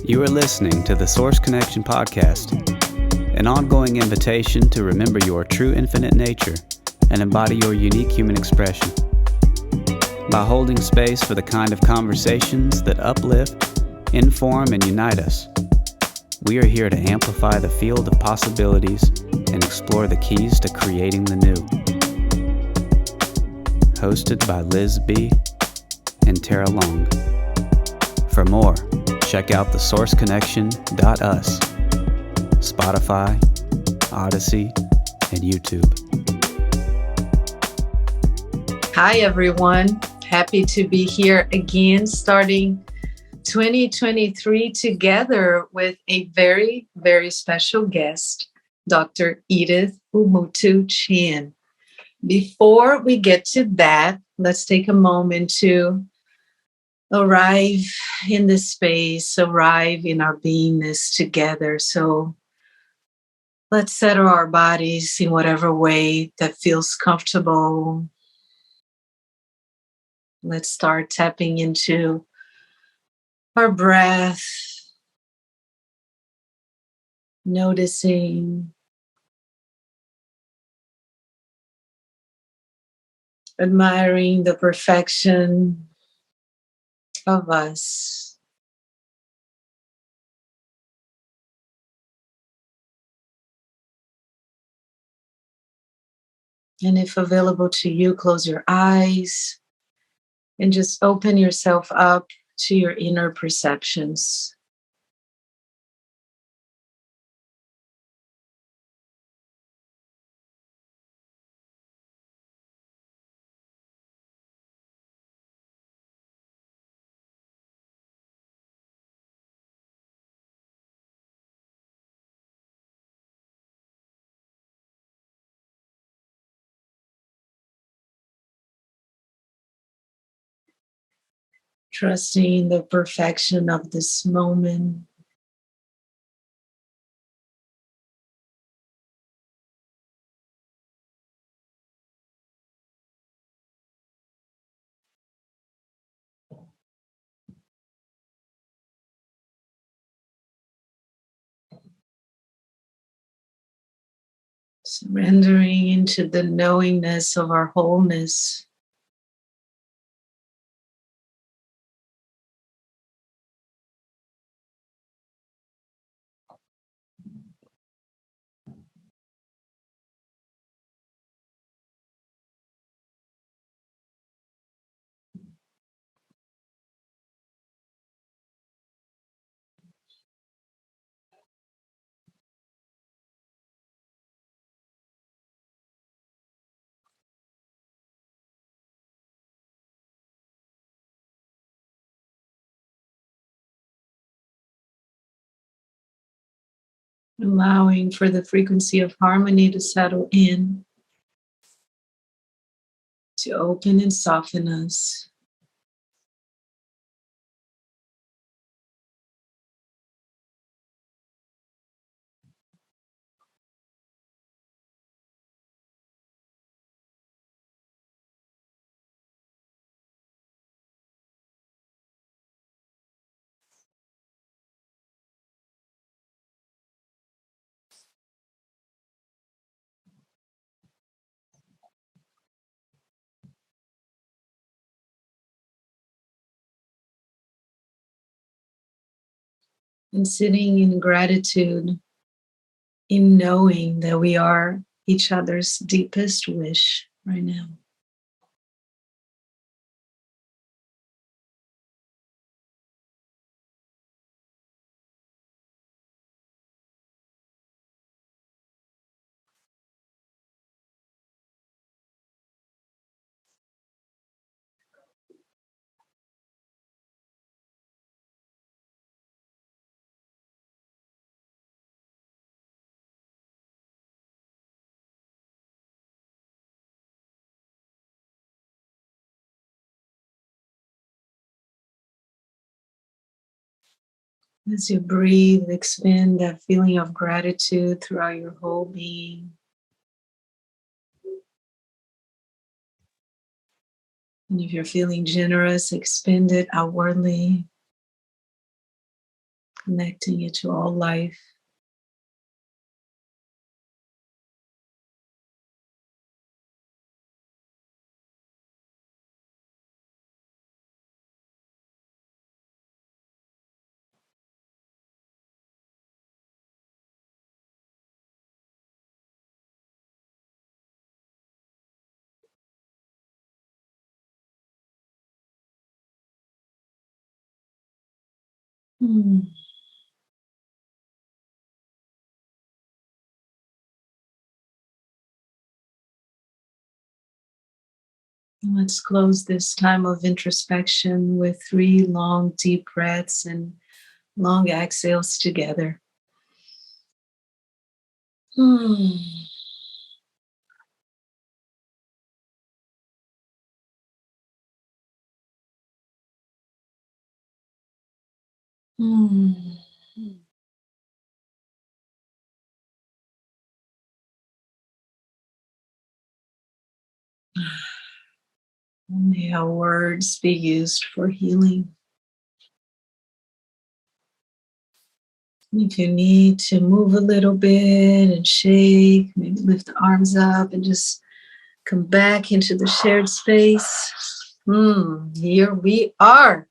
You are listening to the Source Connection Podcast, an ongoing invitation to remember your true infinite nature and embody your unique human expression. By holding space for the kind of conversations that uplift, inform, and unite us, we are here to amplify the field of possibilities and explore the keys to creating the new. Hosted by Liz B. and Tarah Long. For more, check out thesourceconnection.us, Spotify, Odyssey, and YouTube. Hi, everyone. Happy to be here again, starting 2023 together with a very, very special guest, Dr. Edith Ubuntu Chan. Before we get to that, let's take a moment to arrive in this space, arrive in our beingness together. So let's settle our bodies in whatever way that feels comfortable. Let's start tapping into our breath, noticing, admiring the perfection of us. And if available to you, close your eyes and just open yourself up to your inner perceptions. Trusting the perfection of this moment. Surrendering into the knowingness of our wholeness. Allowing for the frequency of harmony to settle in, to open and soften us. And sitting in gratitude, in knowing that we are each other's deepest wish right now. As you breathe, expand that feeling of gratitude throughout your whole being. And if you're feeling generous, expend it outwardly. connecting it to all life. Hmm. Let's close this time of introspection with 3 long, deep breaths and long exhales together. Hmm. Hmm. May our words be used for healing. If you need to move a little bit and shake, maybe lift the arms up and just come back into the shared space. Here we are.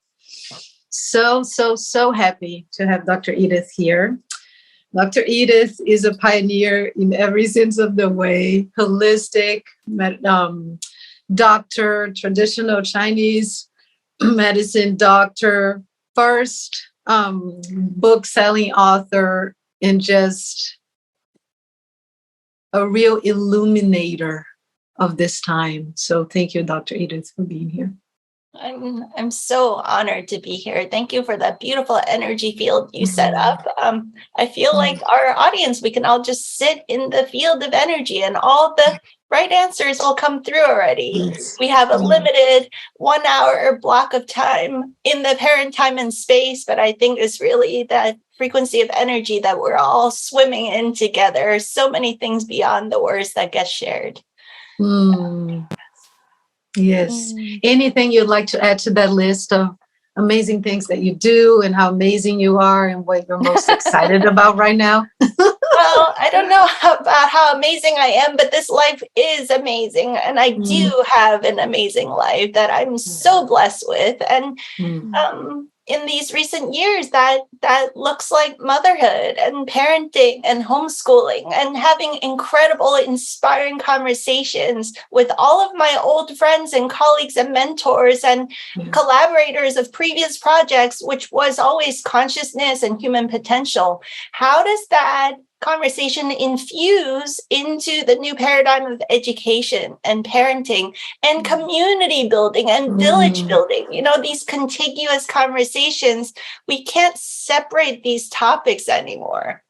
So happy to have Dr. Edith here. Dr. Edith is a pioneer in every sense of the way, holistic doctor, traditional Chinese medicine doctor, first book-selling author, and just a real illuminator of this time. So thank you, Dr. Edith, for being here. I'm so honored to be here. Thank you for that beautiful energy field you set up. I feel like our audience, we can all just sit in the field of energy and all the right answers will come through already. Yes. We have a limited 1 hour block of time in the parent time and space, but I think it's really that frequency of energy that we're all swimming in together. So many things beyond the words that get shared. Yes. Anything you'd like to add to that list of amazing things that you do and how amazing you are and what you're most excited about right now? Well, I don't know about how amazing I am, but this life is amazing. And I do have an amazing life that I'm so blessed with. And in these recent years, that looks like motherhood and parenting and homeschooling and having incredible, inspiring conversations with all of my old friends and colleagues and mentors and collaborators of previous projects, which was always consciousness and human potential. How does that conversation infuse into the new paradigm of education and parenting and community building and village building? You know, these contiguous conversations, we can't separate these topics anymore.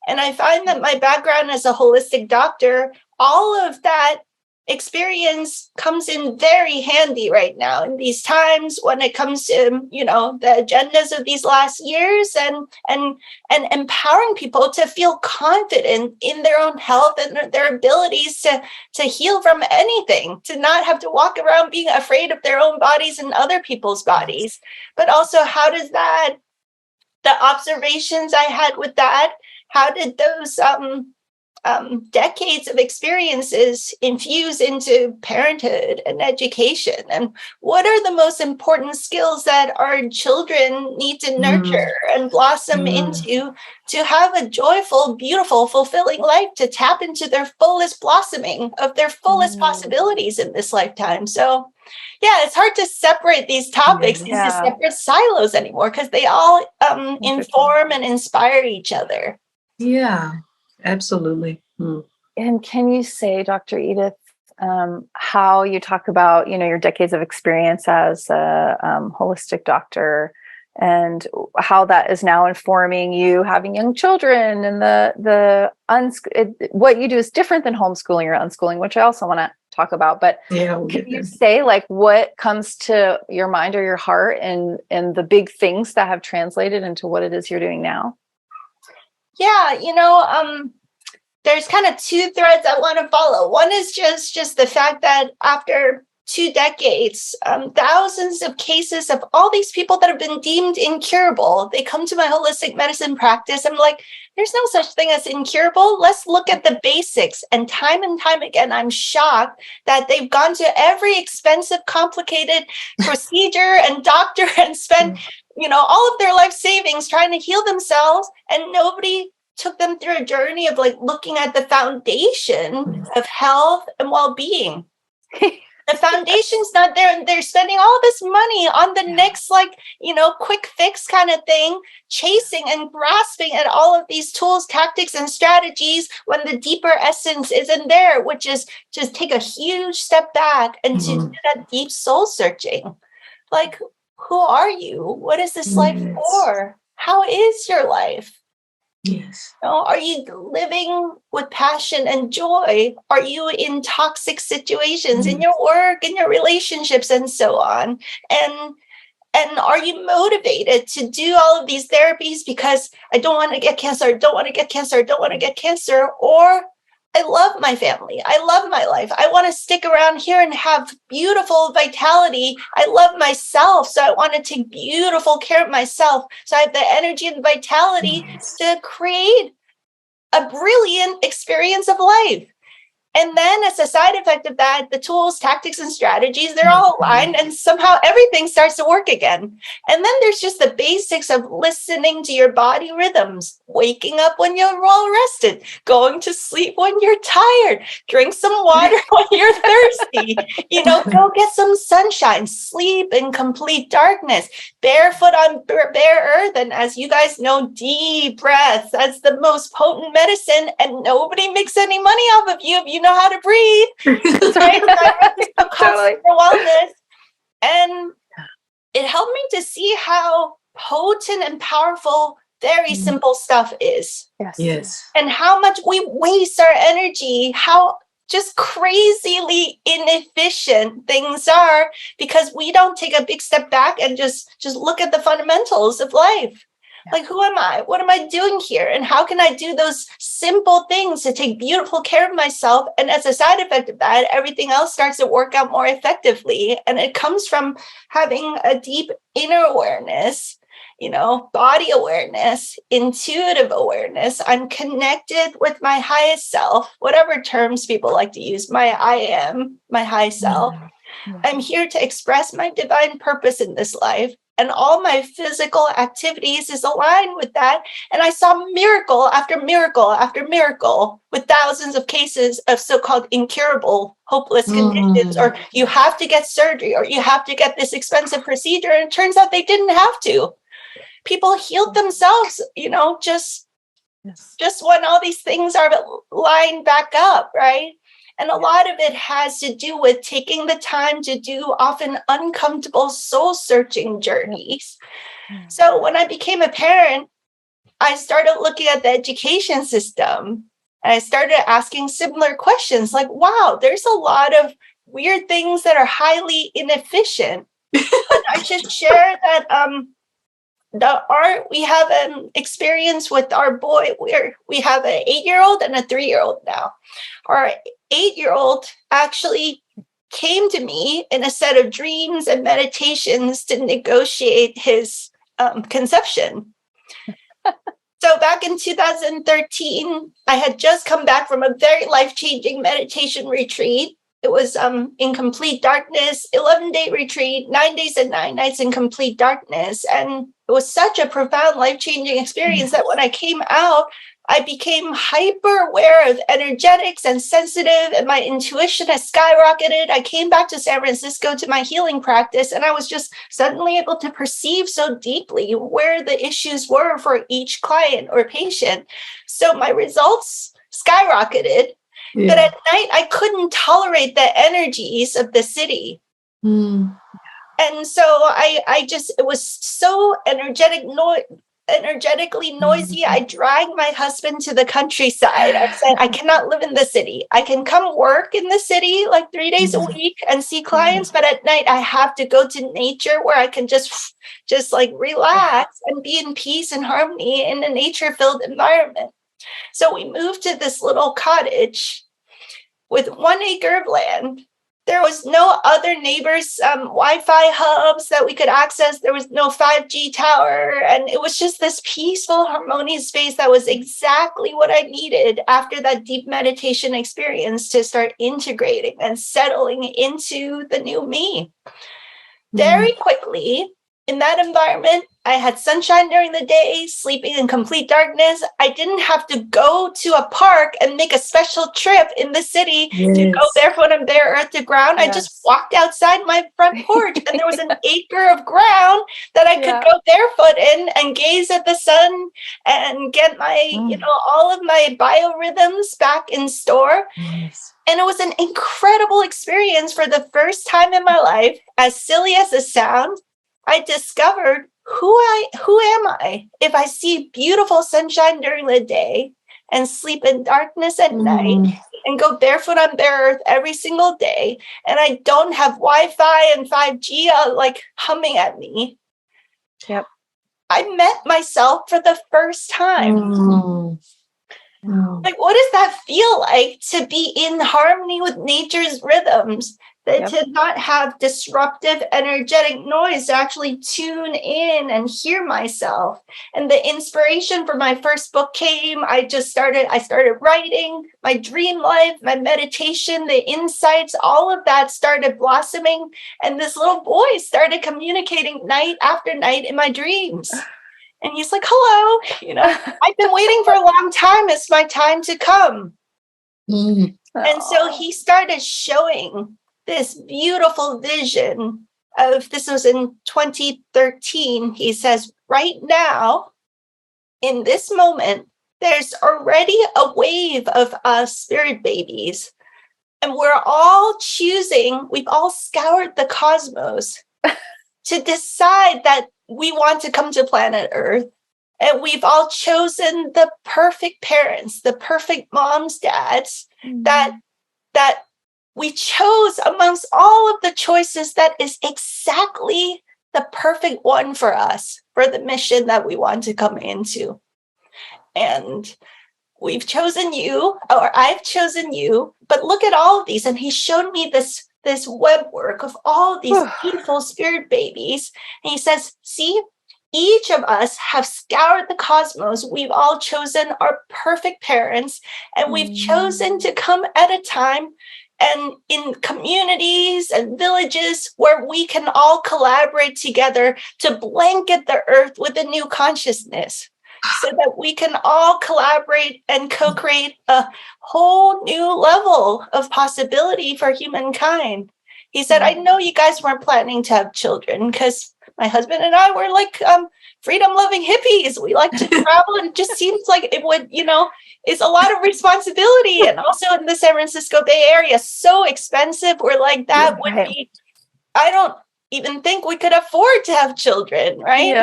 And I find that my background as a holistic doctor, all of that experience comes in very handy right now in these times when it comes to, you know, the agendas of these last years and empowering people to feel confident in their own health and their abilities to heal from anything, to not have to walk around being afraid of their own bodies and other people's bodies. But also, how does that, the observations I had with that, how did those decades of experiences infuse into parenthood and education? And what are the most important skills that our children need to nurture and blossom into to have a joyful, beautiful, fulfilling life, to tap into their fullest blossoming of their fullest possibilities in this lifetime? So yeah, it's hard to separate these topics into separate silos anymore because they all inform and inspire each other. Yeah, absolutely. And can you say, Dr. Edith, how you talk about, you know, your decades of experience as a holistic doctor and how that is now informing you having young children, and what you do is different than homeschooling or unschooling, which I also want to talk about. But can you say, like, what comes to your mind or your heart and the big things that have translated into what it is you're doing now? Yeah, you know, there's kind of two threads I want to follow. One is just the fact that after 2 decades, thousands of cases of all these people that have been deemed incurable. They come to my holistic medicine practice. I'm like, there's no such thing as incurable. Let's look at the basics. And time again, I'm shocked that they've gone to every expensive, complicated procedure and doctor and spent, all of their life savings trying to heal themselves. And nobody took them through a journey of like looking at the foundation of health and well-being. The foundation's not there, and they're spending all this money on the next, quick fix kind of thing, chasing and grasping at all of these tools, tactics, and strategies when the deeper essence isn't there, which is just take a huge step back and to do that deep soul searching. Like, who are you? What is this life for? How is your life? Yes. Are you living with passion and joy? Are you in toxic situations in your work, in your relationships, and so on? And are you motivated to do all of these therapies because I don't want to get cancer, I don't want to get cancer, I don't want to get cancer, or I love my family, I love my life, I want to stick around here and have beautiful vitality, I love myself, so I want to take beautiful care of myself, so I have the energy and vitality to create a brilliant experience of life. And then as a side effect of that, the tools, tactics, and strategies, they're all aligned, and somehow everything starts to work again. And then there's just the basics of listening to your body rhythms, waking up when you're well rested, going to sleep when you're tired, drink some water when you're thirsty, go get some sunshine, sleep in complete darkness, barefoot on bare earth. And as you guys know, deep breaths, that's the most potent medicine, and nobody makes any money off of you if you know how to breathe. Right? Totally. For wellness. And it helped me to see how potent and powerful very simple stuff is. Yes. And how much we waste our energy, how just crazily inefficient things are because we don't take a big step back and just look at the fundamentals of life. Like, who am I? What am I doing here? And how can I do those simple things to take beautiful care of myself? And as a side effect of that, everything else starts to work out more effectively. And it comes from having a deep inner awareness, body awareness, intuitive awareness. I'm connected with my highest self, whatever terms people like to use, my I am, my high self. I'm here to express my divine purpose in this life. And all my physical activities is aligned with that. And I saw miracle after miracle after miracle with thousands of cases of so-called incurable, hopeless conditions, or you have to get surgery, or you have to get this expensive procedure. And it turns out they didn't have to. People healed themselves, just when all these things are lined back up, right? And a lot of it has to do with taking the time to do often uncomfortable soul-searching journeys. So when I became a parent, I started looking at the education system, and I started asking similar questions like, wow, there's a lot of weird things that are highly inefficient. And I should share that we have an experience with our boy where we have an 8-year-old and a 3-year-old now. Our 8-year-old actually came to me in a set of dreams and meditations to negotiate his conception. So back in 2013, I had just come back from a very life-changing meditation retreat. It was in complete darkness, 11-day retreat, 9 days and 9 nights in complete darkness. And it was such a profound, life-changing experience that when I came out, I became hyper aware of energetics and sensitive, and my intuition has skyrocketed. I came back to San Francisco to my healing practice, and I was just suddenly able to perceive so deeply where the issues were for each client or patient. So my results skyrocketed. Yeah. But at night, I couldn't tolerate the energies of the city. And so it was so energetically noisy. I dragged my husband to the countryside. I said, I cannot live in the city. I can come work in the city like 3 days a week and see clients, but at night I have to go to nature where I can just like relax and be in peace and harmony in a nature-filled environment. So we moved to this little cottage with 1 acre of land There was no other neighbors' Wi-Fi hubs that we could access. There was no 5G tower. And it was just this peaceful, harmonious space that was exactly what I needed after that deep meditation experience to start integrating and settling into the new me. Very quickly, in that environment, I had sunshine during the day, sleeping in complete darkness. I didn't have to go to a park and make a special trip in the city to go barefoot and bare earth to ground. I just walked outside my front porch and there was an acre of ground that I could go barefoot in and gaze at the sun and get my, all of my biorhythms back in store. And it was an incredible experience for the first time in my life. As silly as it sounds, I discovered who am I if I see beautiful sunshine during the day and sleep in darkness at night and go barefoot on bare earth every single day, and I don't have Wi-Fi and 5G humming at me. Yep. I met myself for the first time. Like, what does that feel like to be in harmony with nature's rhythms? To not have disruptive, energetic noise, to actually tune in and hear myself. And the inspiration for my first book came. I started writing my dream life, my meditation, the insights, all of that started blossoming. And this little boy started communicating night after night in my dreams. And he's like, hello, I've been waiting for a long time. It's my time to come. And so he started showing this beautiful vision of, this was in 2013. He says, right now, in this moment, there's already a wave of us spirit babies. And we're all choosing, we've all scoured the cosmos to decide that we want to come to planet Earth. And we've all chosen the perfect parents, the perfect moms, dads, that we chose amongst all of the choices that is exactly the perfect one for us, for the mission that we want to come into. And we've chosen you, or I've chosen you, but look at all of these. And he showed me this web work of all of these beautiful spirit babies. And he says, see, each of us have scoured the cosmos. We've all chosen our perfect parents, and we've chosen to come at a time and in communities and villages where we can all collaborate together to blanket the earth with a new consciousness, so that we can all collaborate and co-create a whole new level of possibility for humankind. He said, I know you guys weren't planning to have children, because my husband and I were like freedom-loving hippies. We like to travel, and it just seems like it would, it's a lot of responsibility. And also in the San Francisco Bay Area, so expensive. We're like, that would be, I don't even think we could afford to have children, right?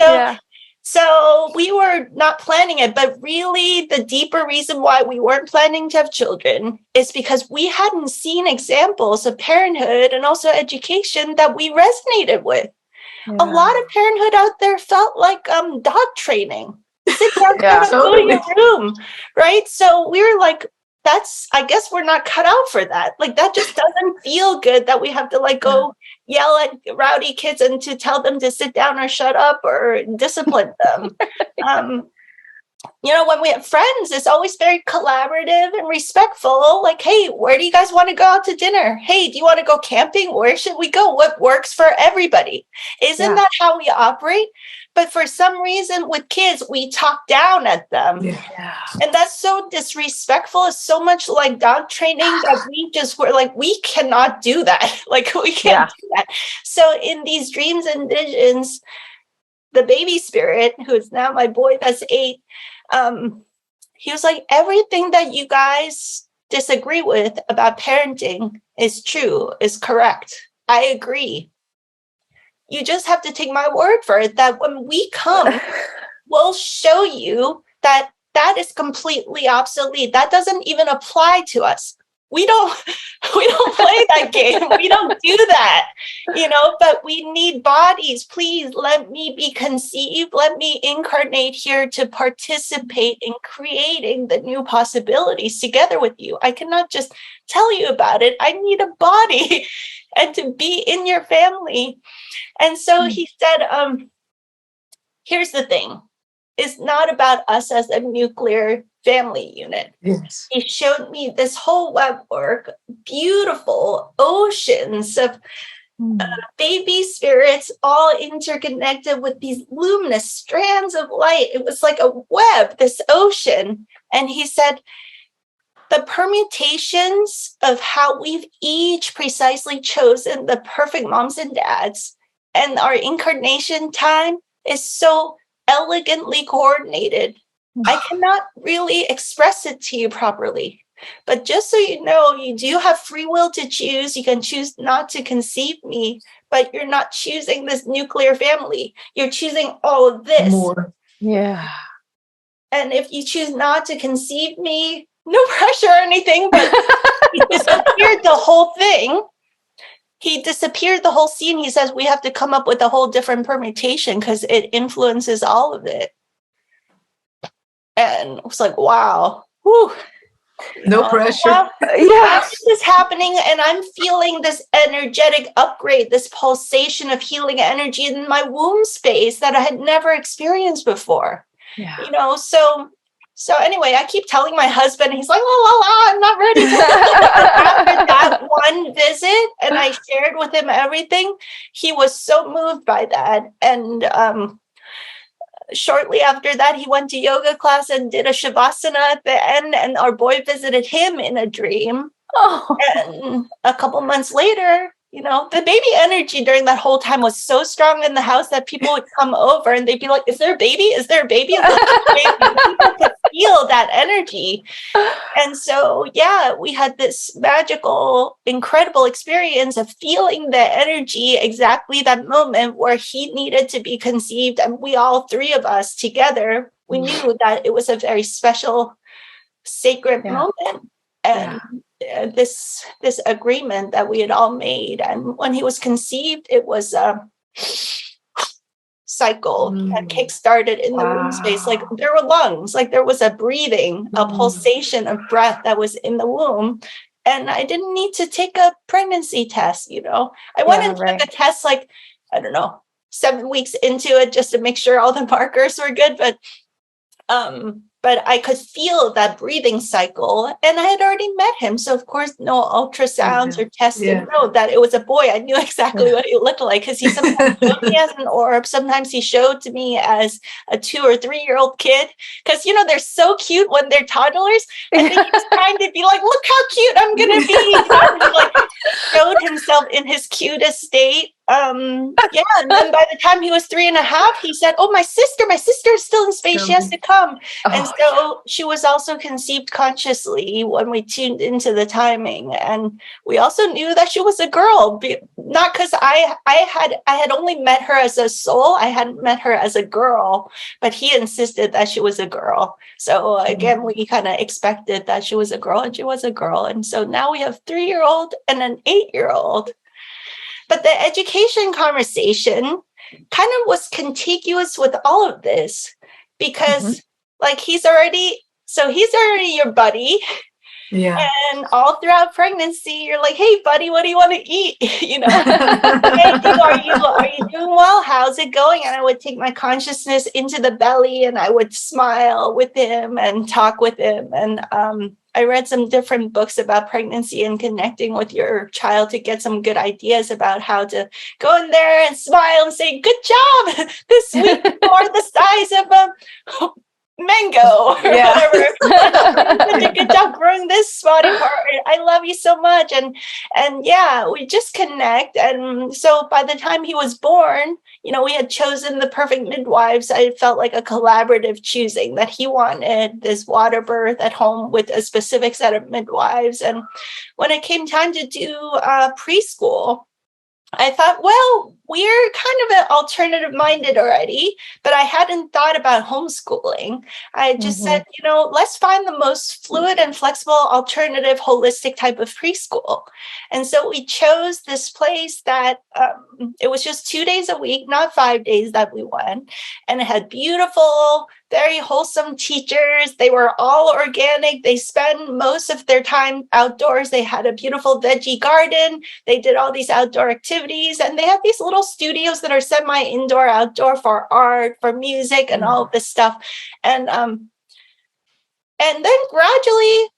And so we were not planning it, but really the deeper reason why we weren't planning to have children is because we hadn't seen examples of parenthood and also education that we resonated with. A lot of parenthood out there felt like dog training. Sit down, go to your room, right? So we were like, I guess we're not cut out for that. Like, that just doesn't feel good, that we have to go yell at rowdy kids and to tell them to sit down or shut up or discipline them. When we have friends, it's always very collaborative and respectful. Like, hey, where do you guys want to go out to dinner? Hey, do you want to go camping? Where should we go? What works for everybody? Isn't that how we operate? But for some reason with kids, we talk down at them. And that's so disrespectful. It's so much like dog training that we're like, we cannot do that. Like, we can't do that. So in these dreams and visions, the baby spirit, who is now my boy that's 8, he was like, everything that you guys disagree with about parenting is true, is correct. I agree. You just have to take my word for it, that when we come, we'll show you that that is completely obsolete. That doesn't even apply to us. we don't play that game. We don't do that, but we need bodies. Please let me be conceived. Let me incarnate here to participate in creating the new possibilities together with you. I cannot just tell you about it. I need a body and to be in your family. And so he said, here's the thing. It's not about us as a nuclear family unit. Yes. He showed me this whole web work, beautiful oceans of baby spirits, all interconnected with these luminous strands of light. It was like a web, this ocean. And he said, the permutations of how we've each precisely chosen the perfect moms and dads and our incarnation time is so elegantly coordinated. I cannot really express it to you properly. But just so you know, you do have free will to choose. You can choose not to conceive me, but you're not choosing this nuclear family. You're choosing all of this. More. Yeah. And if you choose not to conceive me, no pressure or anything, but he disappeared the whole thing. He disappeared the whole scene. He says we have to come up with a whole different permutation because it influences all of it. And it was like, wow. Whew. No pressure. Well, Yeah. this is happening, and I'm feeling this energetic upgrade, this pulsation of healing energy in my womb space that I had never experienced before. Yeah. So anyway, I keep telling my husband, he's like, I'm not ready to after that one visit, and I shared with him everything. He was so moved by that. And shortly after that, he went to yoga class and did a shavasana at the end, and our boy visited him in a dream. Oh. And a couple months later, the baby energy during that whole time was so strong in the house that people would come over and they'd be like, is there a baby? Is there a baby? Is there a baby? People could feel that energy. And so, yeah, we had this magical, incredible experience of feeling the energy exactly that moment where he needed to be conceived. And we all three of us together, we knew that it was a very special, sacred moment. And this agreement that we had all made. And when he was conceived, it was a cycle that kick-started in the womb space. Like there were lungs, like there was a breathing, a pulsation of breath that was in the womb. And I didn't need to take a pregnancy test, I went and took a test, like, I don't know, 7 weeks into it just to make sure all the markers were good. But I could feel that breathing cycle, and I had already met him. So, of course, no ultrasounds or tests to know that it was a boy. I knew exactly what he looked like because he sometimes showed me as an orb. Sometimes he showed to me as a 2 or 3 year old kid because, they're so cute when they're toddlers. And then he was trying to be like, look how cute I'm going to be. He like showed himself in his cutest state. And then by the time he was 3.5, he said, oh, my sister is still in space. She has to come. And so she was also conceived consciously when we tuned into the timing. And we also knew that she was a girl, not because I had only met her as a soul. I hadn't met her as a girl, but he insisted that she was a girl. So again, we kind of expected that she was a girl, and she was a girl. And so now we have 3-year-old and an 8-year-old. But the education conversation kind of was contiguous with all of this because like he's already your buddy. Yeah. And all throughout pregnancy, you're like, hey, buddy, what do you want to eat? Hey, are you doing well? How's it going? And I would take my consciousness into the belly and I would smile with him and talk with him. And I read some different books about pregnancy and connecting with your child to get some good ideas about how to go in there and smile and say, good job. This week you are the size of a mango or whatever. You did a good job growing this body part. I love you so much. And we just connect. And so by the time he was born, we had chosen the perfect midwives. I felt like a collaborative choosing that he wanted this water birth at home with a specific set of midwives. And when it came time to do preschool, I thought, well, we're kind of an alternative minded already, but I hadn't thought about homeschooling. I just said, let's find the most fluid and flexible, alternative, holistic type of preschool. And so we chose this place that it was just 2 days a week, not 5 days that we went. And it had beautiful, very wholesome teachers. They were all organic. They spent most of their time outdoors. They had a beautiful veggie garden. They did all these outdoor activities, and they have these little studios that are semi-indoor, outdoor for art, for music, and all of this stuff. And then gradually,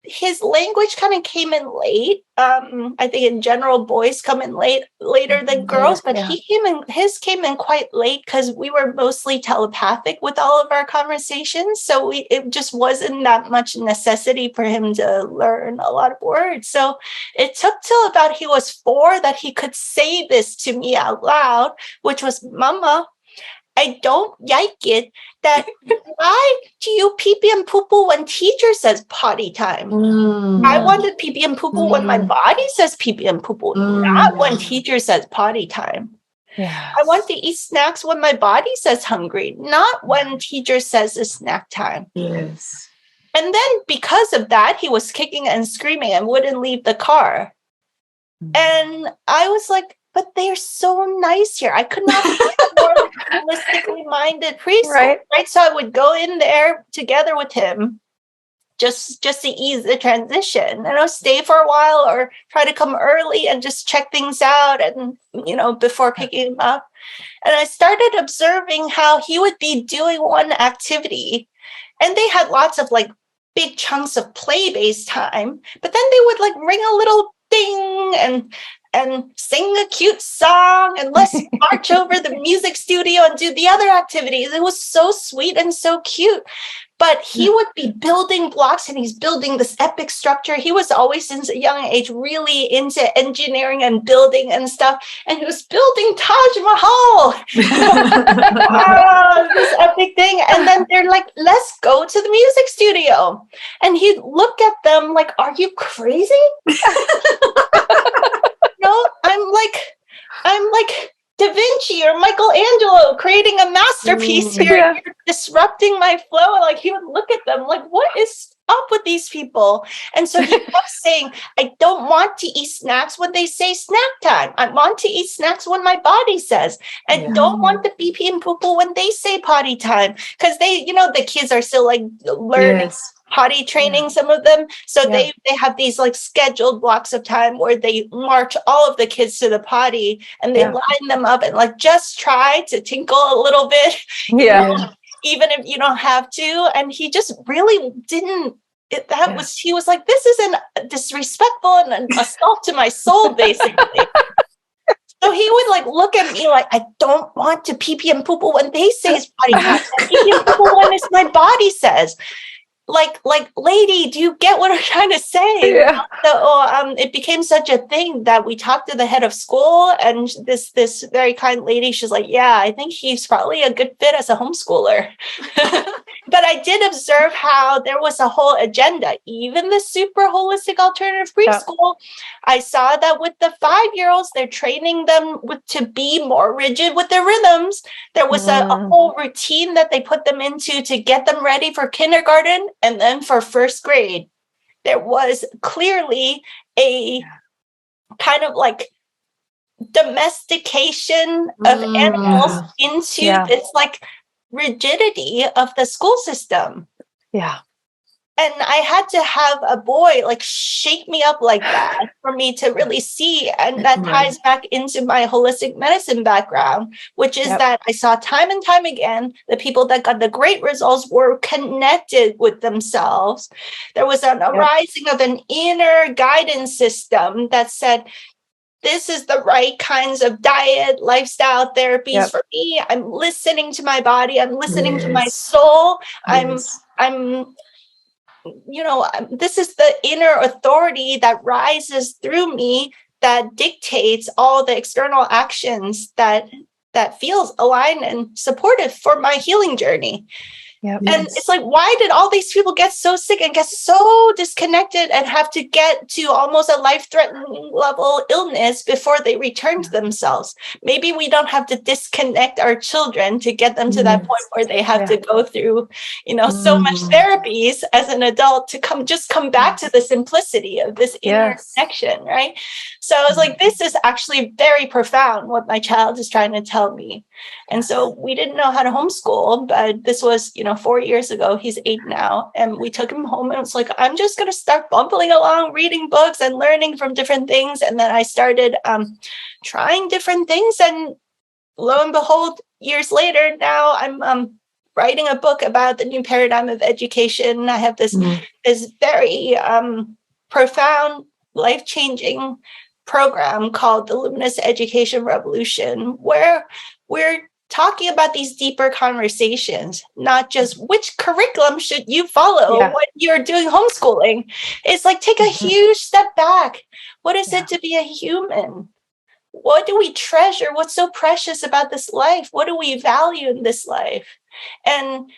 his language kind of came in late. I think in general, boys come in later than girls, but his came in quite late because we were mostly telepathic with all of our conversations. So it just wasn't that much necessity for him to learn a lot of words. So it took till about he was 4 that he could say this to me out loud, which was, "Mama, I don't like it that why do you pee-pee and poo-poo when teacher says potty time? I want to pee-pee and poo-poo when my body says pee-pee and poo-poo, not when teacher says potty time. Yeah. I want to eat snacks when my body says hungry, not when teacher says it's snack time." Yes. And then because of that, he was kicking and screaming and wouldn't leave the car. And I was like, but they're so nice here. I could not be more holistically minded preschool. Right. So I would go in there together with him just to ease the transition. And I would stay for a while or try to come early and just check things out and, before picking him up. And I started observing how he would be doing one activity. And they had lots of like big chunks of play-based time. But then they would like ring a little ding and sing a cute song and let's march over the music studio and do the other activities. It was so sweet and so cute. But he would be building blocks and he's building this epic structure. He was always since a young age really into engineering and building and stuff. And he was building Taj Mahal. This epic thing. And then they're like, let's go to the music studio. And he'd look at them like, are you crazy? No, I'm like Da Vinci or Michelangelo creating a masterpiece here. Yeah. You're disrupting my flow. Like he would look at them like, what is up with these people? And so he kept saying, I don't want to eat snacks when they say snack time. I want to eat snacks when my body says. And don't want the pee-pee and poo-poo when they say potty time. Because they, the kids are still like learning. Yes. Potty training, some of them. So they have these like scheduled blocks of time where they march all of the kids to the potty and they line them up and like just try to tinkle a little bit. Even if you don't have to. And he just really didn't. He was like, this is disrespectful and an assault to my soul, basically. So he would like look at me like, I don't want to pee-pee and poo-poo when they say it's potty time. Pee-pee and poo-poo when it's my body says. Like, lady, do you get what I'm trying to say? Yeah. So it became such a thing that we talked to the head of school, and this very kind lady, she's like, yeah, I think he's probably a good fit as a homeschooler. But I did observe how there was a whole agenda, even the super holistic alternative preschool. I saw that with the 5-year-olds, they're training them to be more rigid with their rhythms. There was a whole routine that they put them into to get them ready for kindergarten and then for first grade. There was clearly a kind of like domestication of animals into this like rigidity of the school system. Yeah. And I had to have a boy like shake me up like that for me to really see. And that ties back into my holistic medicine background, which is that I saw time and time again, the people that got the great results were connected with themselves. There was an arising of an inner guidance system that said, this is the right kinds of diet, lifestyle therapies for me. I'm listening to my body. I'm listening to my soul. I'm this is the inner authority that rises through me that dictates all the external actions that feels aligned and supportive for my healing journey. Yep. And it's like, why did all these people get so sick and get so disconnected and have to get to almost a life-threatening level illness before they return to themselves? Maybe we don't have to disconnect our children to get them to that point where they have to go through, so much therapies as an adult to come back to the simplicity of this inner connection, right? So I was like, this is actually very profound what my child is trying to tell me. And so we didn't know how to homeschool, but this was, 4 years ago. He's 8 now. And we took him home and it's like, I'm just going to start bumbling along, reading books and learning from different things. And then I started trying different things. And lo and behold, years later, now I'm writing a book about the new paradigm of education. I have this very profound, life-changing program called the Luminous Education Revolution, where we're talking about these deeper conversations, not just which curriculum should you follow when you're doing homeschooling. It's like, take a huge step back. What is it to be a human? What do we treasure? What's so precious about this life? What do we value in this life? And,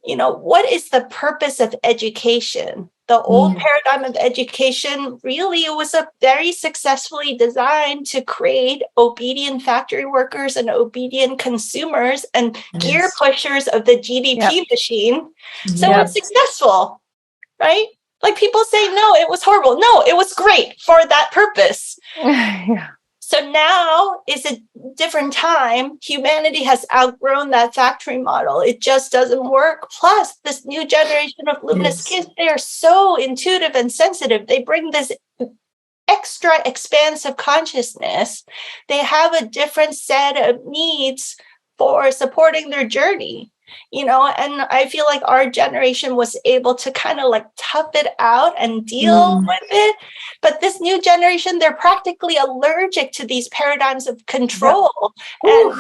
what is the purpose of education? The old paradigm of education really was a very successfully designed to create obedient factory workers and obedient consumers and gear pushers of the GDP machine. So it's successful, right? Like people say, no, it was horrible. No, it was great for that purpose. So now is a different time. Humanity has outgrown that factory model. It just doesn't work. Plus, this new generation of luminous kids, they are so intuitive and sensitive. They bring this extra expansive consciousness. They have a different set of needs for supporting their journey. And I feel like our generation was able to kind of like tough it out and deal with it. But this new generation, they're practically allergic to these paradigms of control. And,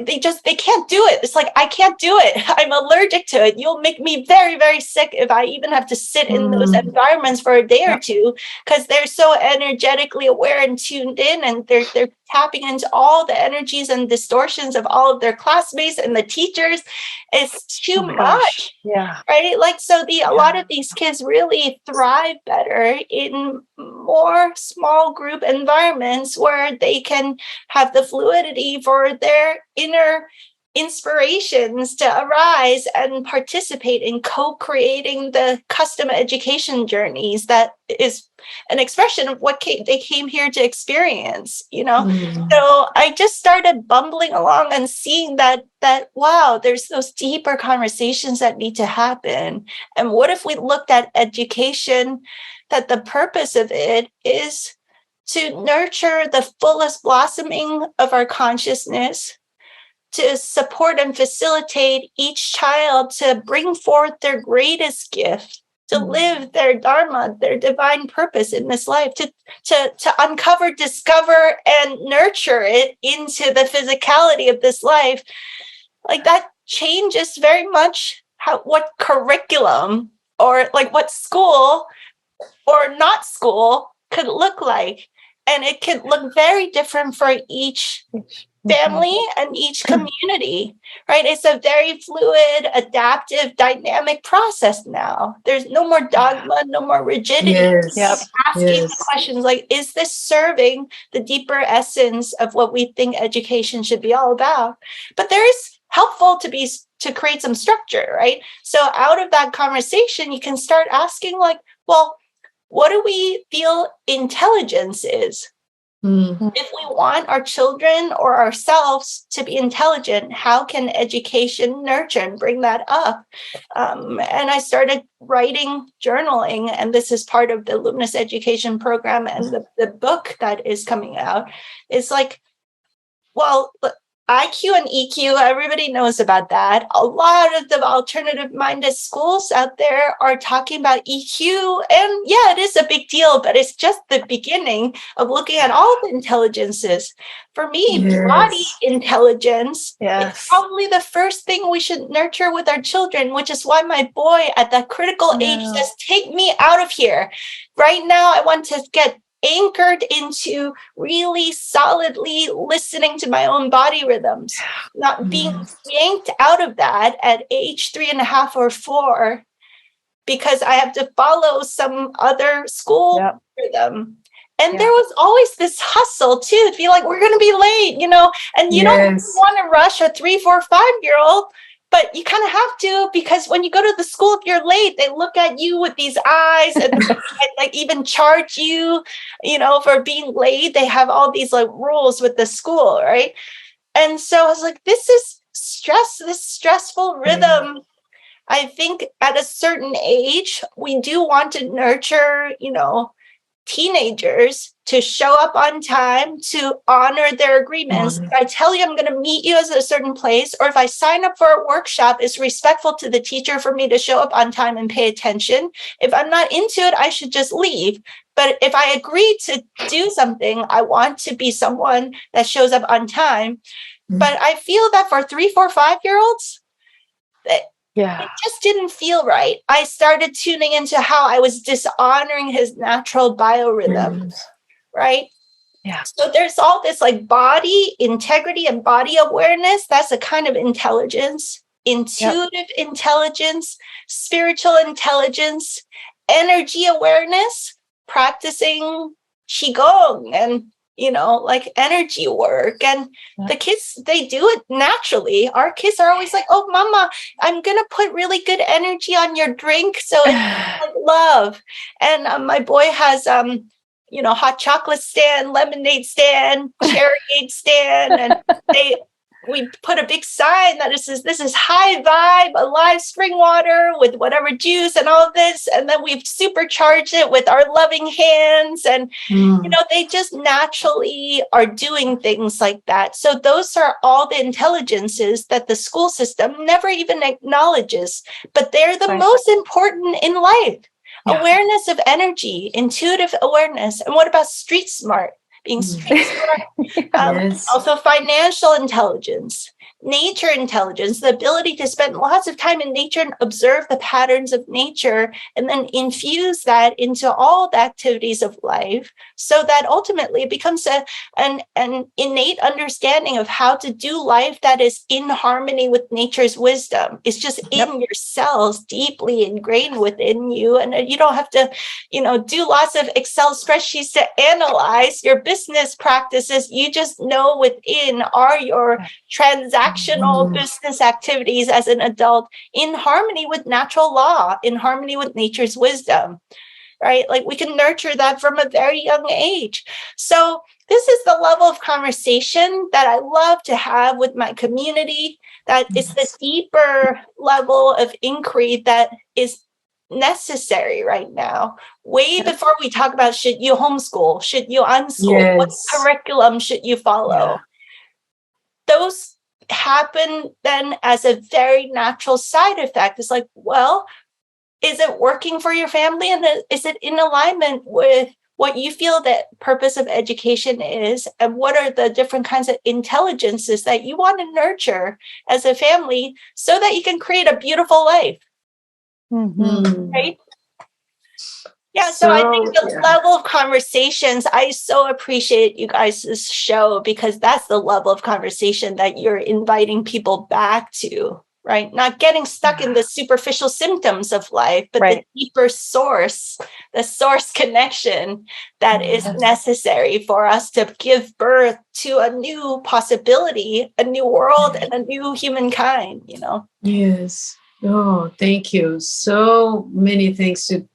they can't do it. It's like, I can't do it. I'm allergic to it. You'll make me very, very sick if I even have to sit in those environments for a day or two, because they're so energetically aware and tuned in, and they're tapping into all the energies and distortions of all of their classmates and the teachers. It's too much. Right? Like, so a lot of these kids really thrive better in more small group environments where they can have the fluidity for their inner inspirations to arise and participate in co-creating the custom education journeys that is an expression of what they came here to experience, So I just started bumbling along and seeing that wow, there's those deeper conversations that need to happen. And what if we looked at education, that the purpose of it is to nurture the fullest blossoming of our consciousness, to support and facilitate each child to bring forth their greatest gift, to live their dharma, their divine purpose in this life, to uncover, discover, and nurture it into the physicality of this life. Like that changes very much what curriculum or like what school or not school could look like. And it can look very different for each family and each community, right? It's a very fluid, adaptive, dynamic process now. There's no more dogma, no more rigidity. Asking the questions like, is this serving the deeper essence of what we think education should be all about? But there is helpful to create some structure, right? So out of that conversation, you can start asking like, well, what do we feel intelligence is? If we want our children or ourselves to be intelligent, how can education nurture and bring that up? And I started writing, journaling, and this is part of the Luminous Education Program and the book that is coming out. It's like, well, IQ and EQ, everybody knows about that. A lot of the alternative-minded schools out there are talking about EQ. And yeah, it is a big deal, but it's just the beginning of looking at all the intelligences. For me, body intelligence is probably the first thing we should nurture with our children, which is why my boy at that critical age says, take me out of here. Right now, I want to get anchored into really solidly listening to my own body rhythms, not being yanked out of that at age 3.5 or 4 because I have to follow some other school rhythm. And there was always this hustle too, to be like, we're going to be late, and you don't want to rush a 3, 4, 5-year-old, but you kind of have to, because when you go to the school, if you're late, they look at you with these eyes and like even charge you, for being late. They have all these like rules with the school, right? And so I was like, this is this stressful rhythm. I think at a certain age, we do want to nurture, teenagers to show up on time, to honor their agreements. If I tell you I'm going to meet you at a certain place, or if I sign up for a workshop, it's respectful to the teacher for me to show up on time and pay attention. If I'm not into it, I should just leave. But if I agree to do something, I want to be someone that shows up on time. But I feel that for 3, 4, 5-year-olds, it just didn't feel right. I started tuning into how I was dishonoring his natural biorhythms, right? Yeah. So there's all this like body integrity and body awareness. That's a kind of intelligence, intuitive intelligence, spiritual intelligence, energy awareness, practicing Qigong and like energy work. And the kids, they do it naturally. Our kids are always like, oh, mama, I'm going to put really good energy on your drink. So it's like love. And my boy has, hot chocolate stand, lemonade stand, cherryade stand. And we put a big sign that it says, this is high vibe, alive spring water with whatever juice and all of this. And then we've supercharged it with our loving hands. And, they just naturally are doing things like that. So those are all the intelligences that the school system never even acknowledges, but they're the most important in life. Awareness of energy, intuitive awareness. And what about street smart? Being street smart, also financial intelligence, nature intelligence, the ability to spend lots of time in nature and observe the patterns of nature, and then infuse that into all the activities of life, so that ultimately it becomes an innate understanding of how to do life that is in harmony with nature's wisdom. It's just in your cells, deeply ingrained within you, and you don't have to, do lots of Excel spreadsheets to analyze your business practices. You just know within are your transactional business activities as an adult in harmony with natural law, in harmony with nature's wisdom, right? Like we can nurture that from a very young age. So this is the level of conversation that I love to have with my community. That is the deeper level of inquiry that is necessary right now, way before we talk about should you homeschool, should you unschool, what curriculum should you follow. Those happen then as a very natural side effect. It's like, well, is it working for your family, and is it in alignment with what you feel the purpose of education is, and what are the different kinds of intelligences that you want to nurture as a family so that you can create a beautiful life. Right? Yeah, so I think the level of conversations, I so appreciate you guys' show, because that's the level of conversation that you're inviting people back to, right? Not getting stuck in the superficial symptoms of life, but the deeper source, the source connection that is necessary for us to give birth to a new possibility, a new world, and a new humankind, Yes. Oh, thank you. So many things to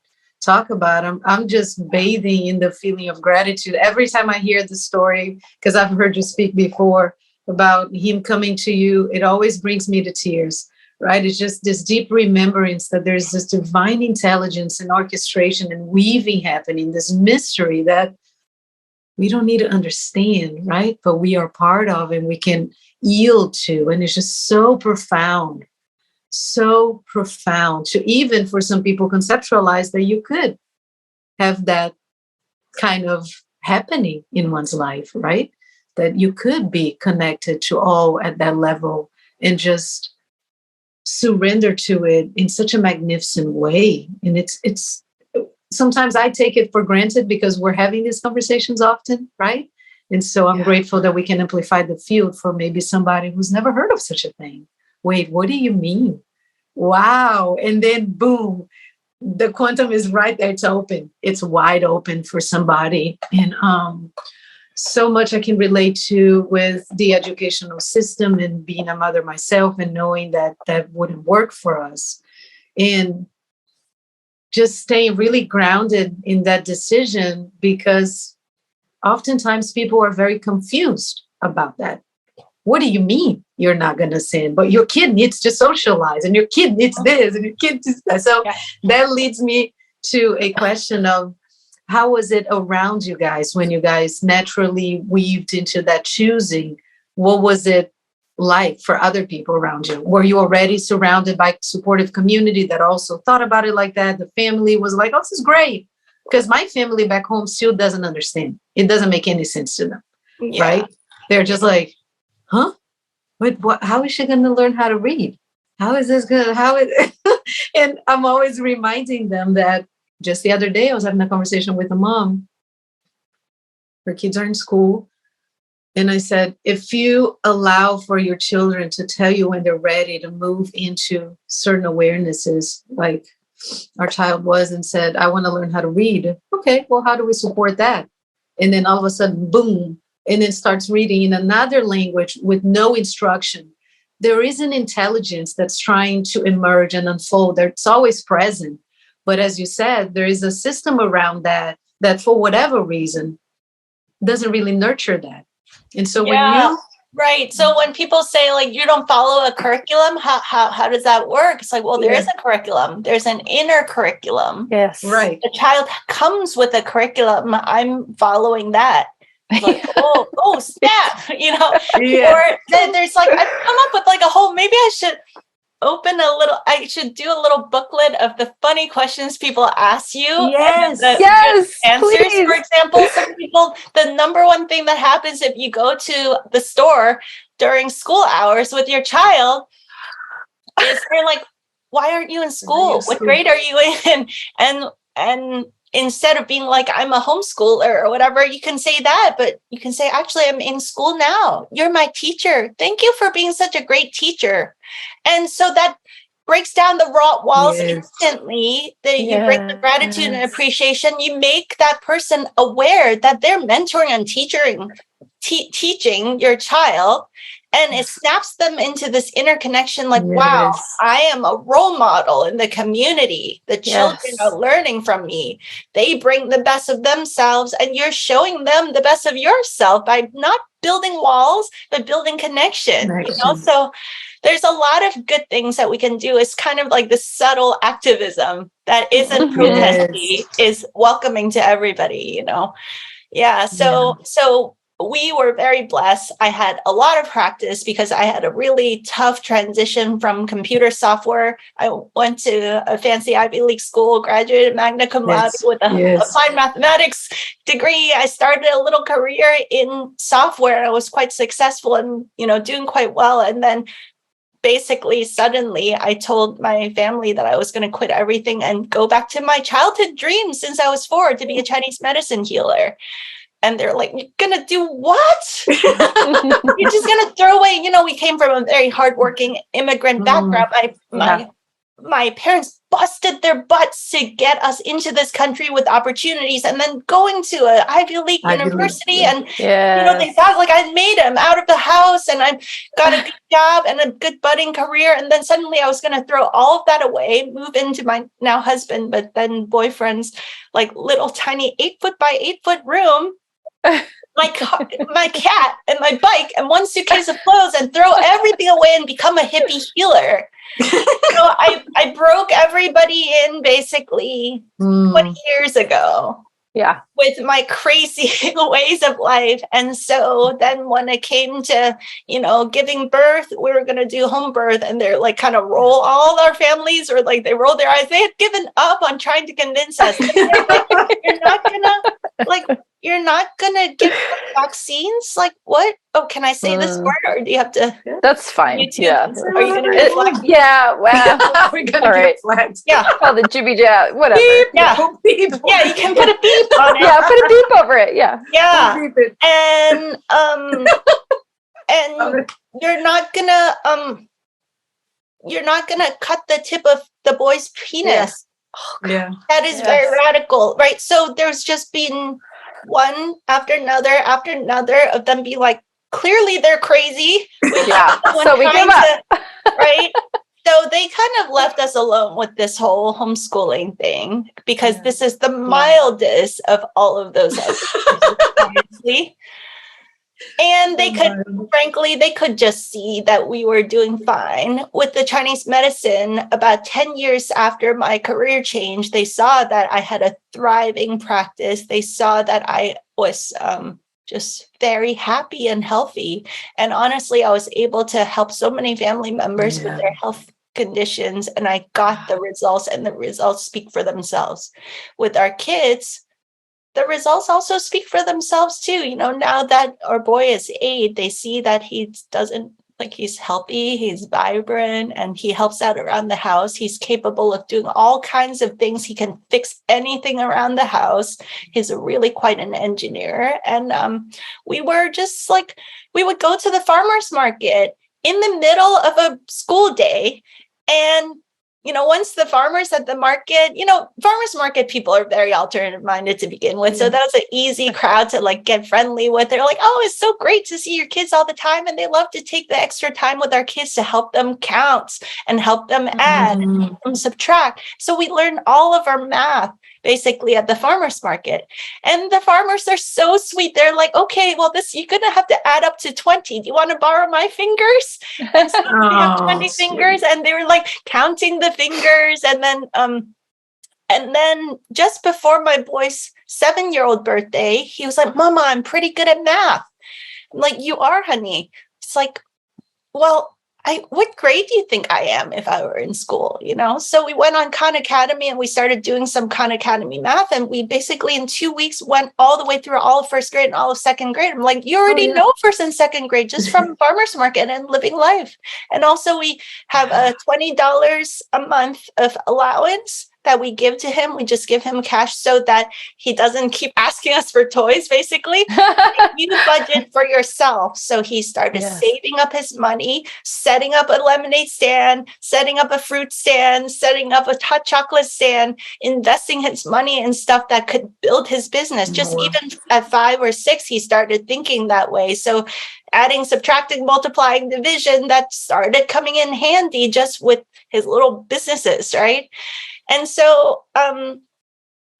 talk about. I'm just bathing in the feeling of gratitude every time I hear the story, because I've heard you speak before about him coming to you. It always brings me to tears, right? It's just this deep remembrance that there's this divine intelligence and orchestration and weaving happening, this mystery that we don't need to understand, right? But we are part of, and we can yield to. And it's just so profound to even for some people conceptualize that you could have that kind of happening in one's life, right? That you could be connected to all at that level and just surrender to it in such a magnificent way. And it's sometimes I take it for granted because we're having these conversations often, right? And so I'm grateful that we can amplify the field for maybe somebody who's never heard of such a thing. Wait, what do you mean? Wow. And then boom, the quantum is right there. It's open. It's wide open for somebody. And so much I can relate to with the educational system and being a mother myself and knowing that that wouldn't work for us. And just staying really grounded in that decision, because oftentimes people are very confused about that. What do you mean you're not going to sin? But your kid needs to socialize, and your kid needs this, and your kid needs that. So that leads me to a question of, how was it around you guys when you guys naturally weaved into that choosing? What was it like for other people around you? Were you already surrounded by supportive community that also thought about it like that? The family was like, oh, this is great. Because my family back home still doesn't understand. It doesn't make any sense to them, right? They're just like, huh? What? How is she going to learn how to read? How is this good? How is And I'm always reminding them that just the other day, I was having a conversation with a mom. Her kids are in school. And I said, if you allow for your children to tell you when they're ready to move into certain awarenesses, like our child was and said, I want to learn how to read. Okay, well, how do we support that? And then all of a sudden, boom, and then starts reading in another language with no instruction. There is an intelligence that's trying to emerge and unfold. It's always present. But as you said, there is a system around that for whatever reason doesn't really nurture that. And so when you right. So when people say like you don't follow a curriculum, how does that work? It's like, well, there is a curriculum. There's an inner curriculum. Yes. Right. The child comes with a curriculum. I'm following that. Like, oh, snap, you know. Or then there's like, I've come up with like a whole, maybe I should do a little booklet of the funny questions people ask you. Yes. The answers, please. for example, some people, the number one thing that happens if you go to the store during school hours with your child is they're like, why aren't you in school? What grade are you in? And instead of being like, I'm a homeschooler or whatever, you can say that, but you can say, actually, I'm in school now. You're my teacher. Thank you for being such a great teacher. And so that breaks down the raw walls instantly. You break the gratitude and appreciation. You make that person aware that they're mentoring and teaching your child. And it snaps them into this interconnection like, wow, I am a role model in the community. The children are learning from me. They bring the best of themselves, and you're showing them the best of yourself by not building walls, but building connection. You know? So there's a lot of good things that we can do. It's kind of like this subtle activism that isn't protesty, is welcoming to everybody, you know? So we were very blessed. I had a lot of practice because I had a really tough transition from computer software. I went to a fancy Ivy League school, graduated magna cum laude with a applied mathematics degree. I started a little career in software. I was quite successful and, you know, doing quite well. And then basically, suddenly, I told my family that I was going to quit everything and go back to my childhood dream since I was 4 to be a Chinese medicine healer. And they're like, you're going to do what? You're just going to throw away. You know, we came from a very hardworking immigrant background. My parents busted their butts to get us into this country with opportunities, and then going to an Ivy League university. And, you know, they thought like I made them out of the house and I got a good job and a good budding career. And then suddenly I was going to throw all of that away, move into my now husband, but then boyfriend's like little tiny 8-foot by 8-foot room. My cat and my bike and one suitcase of clothes and throw everything away and become a hippie healer. So I broke everybody in basically 20 years ago. Yeah. With my crazy ways of life. And so then when it came to, you know, giving birth, we were going to do home birth, and they're like kind of roll, all our families or like they rolled their eyes. They had given up on trying to convince us. You're not gonna give vaccines? Like, what? Oh, can I say this word, or do you have to? That's fine. YouTube? Yeah. Are you gonna get flagged? Yeah. Wow. We're gonna All get right. flagged. Yeah. Call the jibby jab. Whatever. Beep, Yeah. beep, beep. Yeah, you can put a beep on it. Yeah. Put a beep over it. Yeah. Yeah. Beep it. And and you're not gonna cut the tip of the boy's penis. Yeah. That is very radical, right? So there's just been one after another of them be like, clearly they're crazy. Yeah. So we give up. Right? So they kind of left us alone with this whole homeschooling thing, because this is the mildest of all of those. Obviously. And they could just see that we were doing fine with the Chinese medicine. About 10 years after my career change, they saw that I had a thriving practice. They saw that I was just very happy and healthy. And honestly, I was able to help so many family members with their health conditions, and I got the results, and the results speak for themselves. With our kids, the results also speak for themselves too. You know, now that our boy is 8, they see that he's healthy, he's vibrant, and he helps out around the house. He's capable of doing all kinds of things. He can fix anything around the house. He's really quite an engineer. And we were just like, we would go to the farmer's market in the middle of a school day. And you know, once the farmers at the market, you know, farmers market people are very alternative minded to begin with. So that was an easy crowd to like get friendly with. They're like, oh, it's so great to see your kids all the time. And they love to take the extra time with our kids to help them count and help them add and subtract. So we learned all of our math basically at the farmers market. And the farmers are so sweet. They're like, okay, well, you're going to have to add up to 20. Do you want to borrow my fingers? And so we have 20 fingers. And they were like counting the fingers. And then just before my boy's 7-year-old birthday, he was like, Mama, I'm pretty good at math. I'm like, you are, honey. It's like, well, what grade do you think I am if I were in school, you know? So we went on Khan Academy and we started doing some Khan Academy math. And we basically in 2 weeks went all the way through all of first grade and all of second grade. I'm like, you already know first and second grade just from farmer's market and living life. And also we have a $20 a month of allowance that we give to him. We just give him cash so that he doesn't keep asking us for toys, basically. You budget for yourself. So he started saving up his money, setting up a lemonade stand, setting up a fruit stand, setting up a hot chocolate stand, investing his money in stuff that could build his business. Just even at 5 or 6, he started thinking that way. So adding, subtracting, multiplying, division, that started coming in handy just with his little businesses, right? And so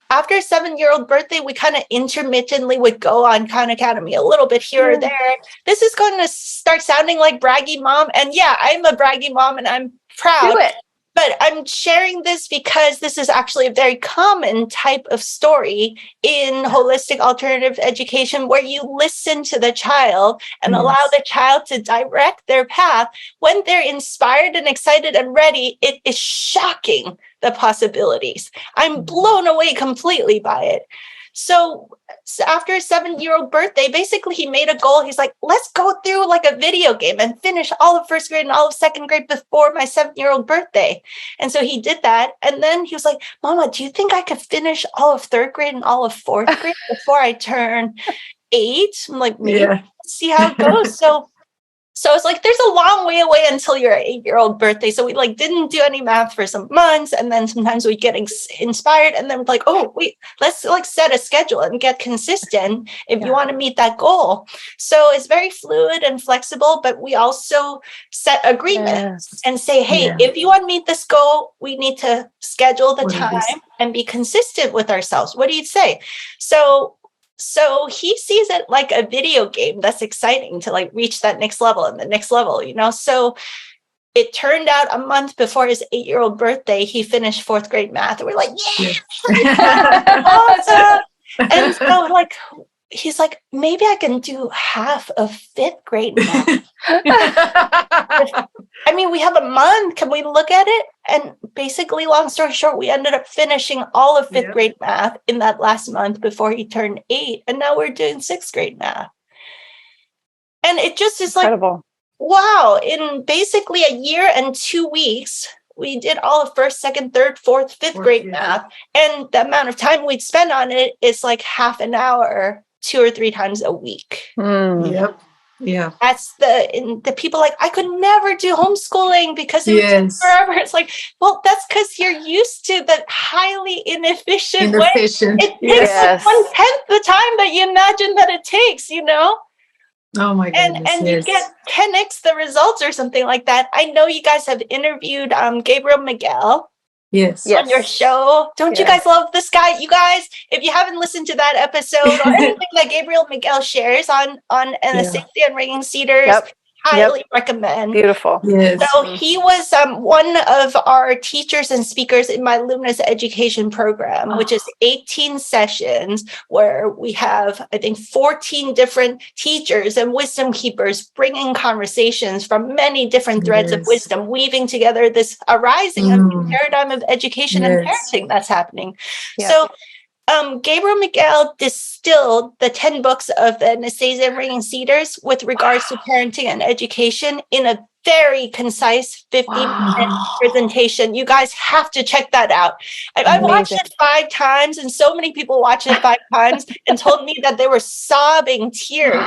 after 7-year-old birthday, we kind of intermittently would go on Khan Academy a little bit here or there. This is going to start sounding like braggy mom. And yeah, I'm a braggy mom and I'm proud. Do it. But I'm sharing this because this is actually a very common type of story in holistic alternative education, where you listen to the child and allow the child to direct their path. When they're inspired and excited and ready, it is shocking, the possibilities. I'm blown away completely by it. So after his 7-year-old birthday, basically he made a goal. He's like, let's go through like a video game and finish all of first grade and all of second grade before my 7-year-old birthday. And so he did that. And then he was like, Mama, do you think I could finish all of third grade and all of fourth grade before I turn 8? I'm like, maybe. Let's see how it goes. So it's like, there's a long way away until your 8-year-old birthday. So we like didn't do any math for some months. And then sometimes we get inspired and then we're like, oh, wait, let's like set a schedule and get consistent if you want to meet that goal. So it's very fluid and flexible, but we also set agreements and say, hey, if you want to meet this goal, we need to schedule the time and be consistent with ourselves. What do you say? So he sees it like a video game that's exciting to like reach that next level and the next level, you know? So it turned out a month before his 8-year-old birthday, he finished 4th grade math. And we're like, yeah. Awesome. And so like, he's like, maybe I can do half of 5th grade math. I mean, we have a month. Can we look at it? And basically, long story short, we ended up finishing all of 5th grade math in that last month before he turned 8. And now we're doing 6th grade math. And it just is incredible. Wow. In basically a year and 2 weeks, we did all of 1st, 2nd, 3rd, 4th, 5th grade math. And the amount of time we'd spend on it is like half an hour, 2 or 3 times a week. Yep. Yeah. That's the people like, I could never do homeschooling because it would take forever. It's like, well, that's because you're used to the highly inefficient way. It takes like 1/10 the time that you imagine that it takes, you know? Oh my goodness. And you get 10x the results or something like that. I know you guys have interviewed Gabriel Miguel. Yes. On your show. Don't you guys love this guy? You guys, if you haven't listened to that episode or anything that Gabriel Miguel shares on Anastasia and Ringing Cedars, highly recommend. Beautiful. Yes. So he was one of our teachers and speakers in my Luminous education program, which is 18 sessions where we have, I think, 14 different teachers and wisdom keepers bringing conversations from many different threads of wisdom, weaving together this arising of the paradigm of education and parenting that's happening. So Gabriel Miguel distilled the 10 books of the Anastasia and Ringing Cedars with regards to parenting and education in a very concise 15-minute presentation. You guys have to check that out. I watched it 5 times, and so many people watched it 5 times and told me that they were sobbing tears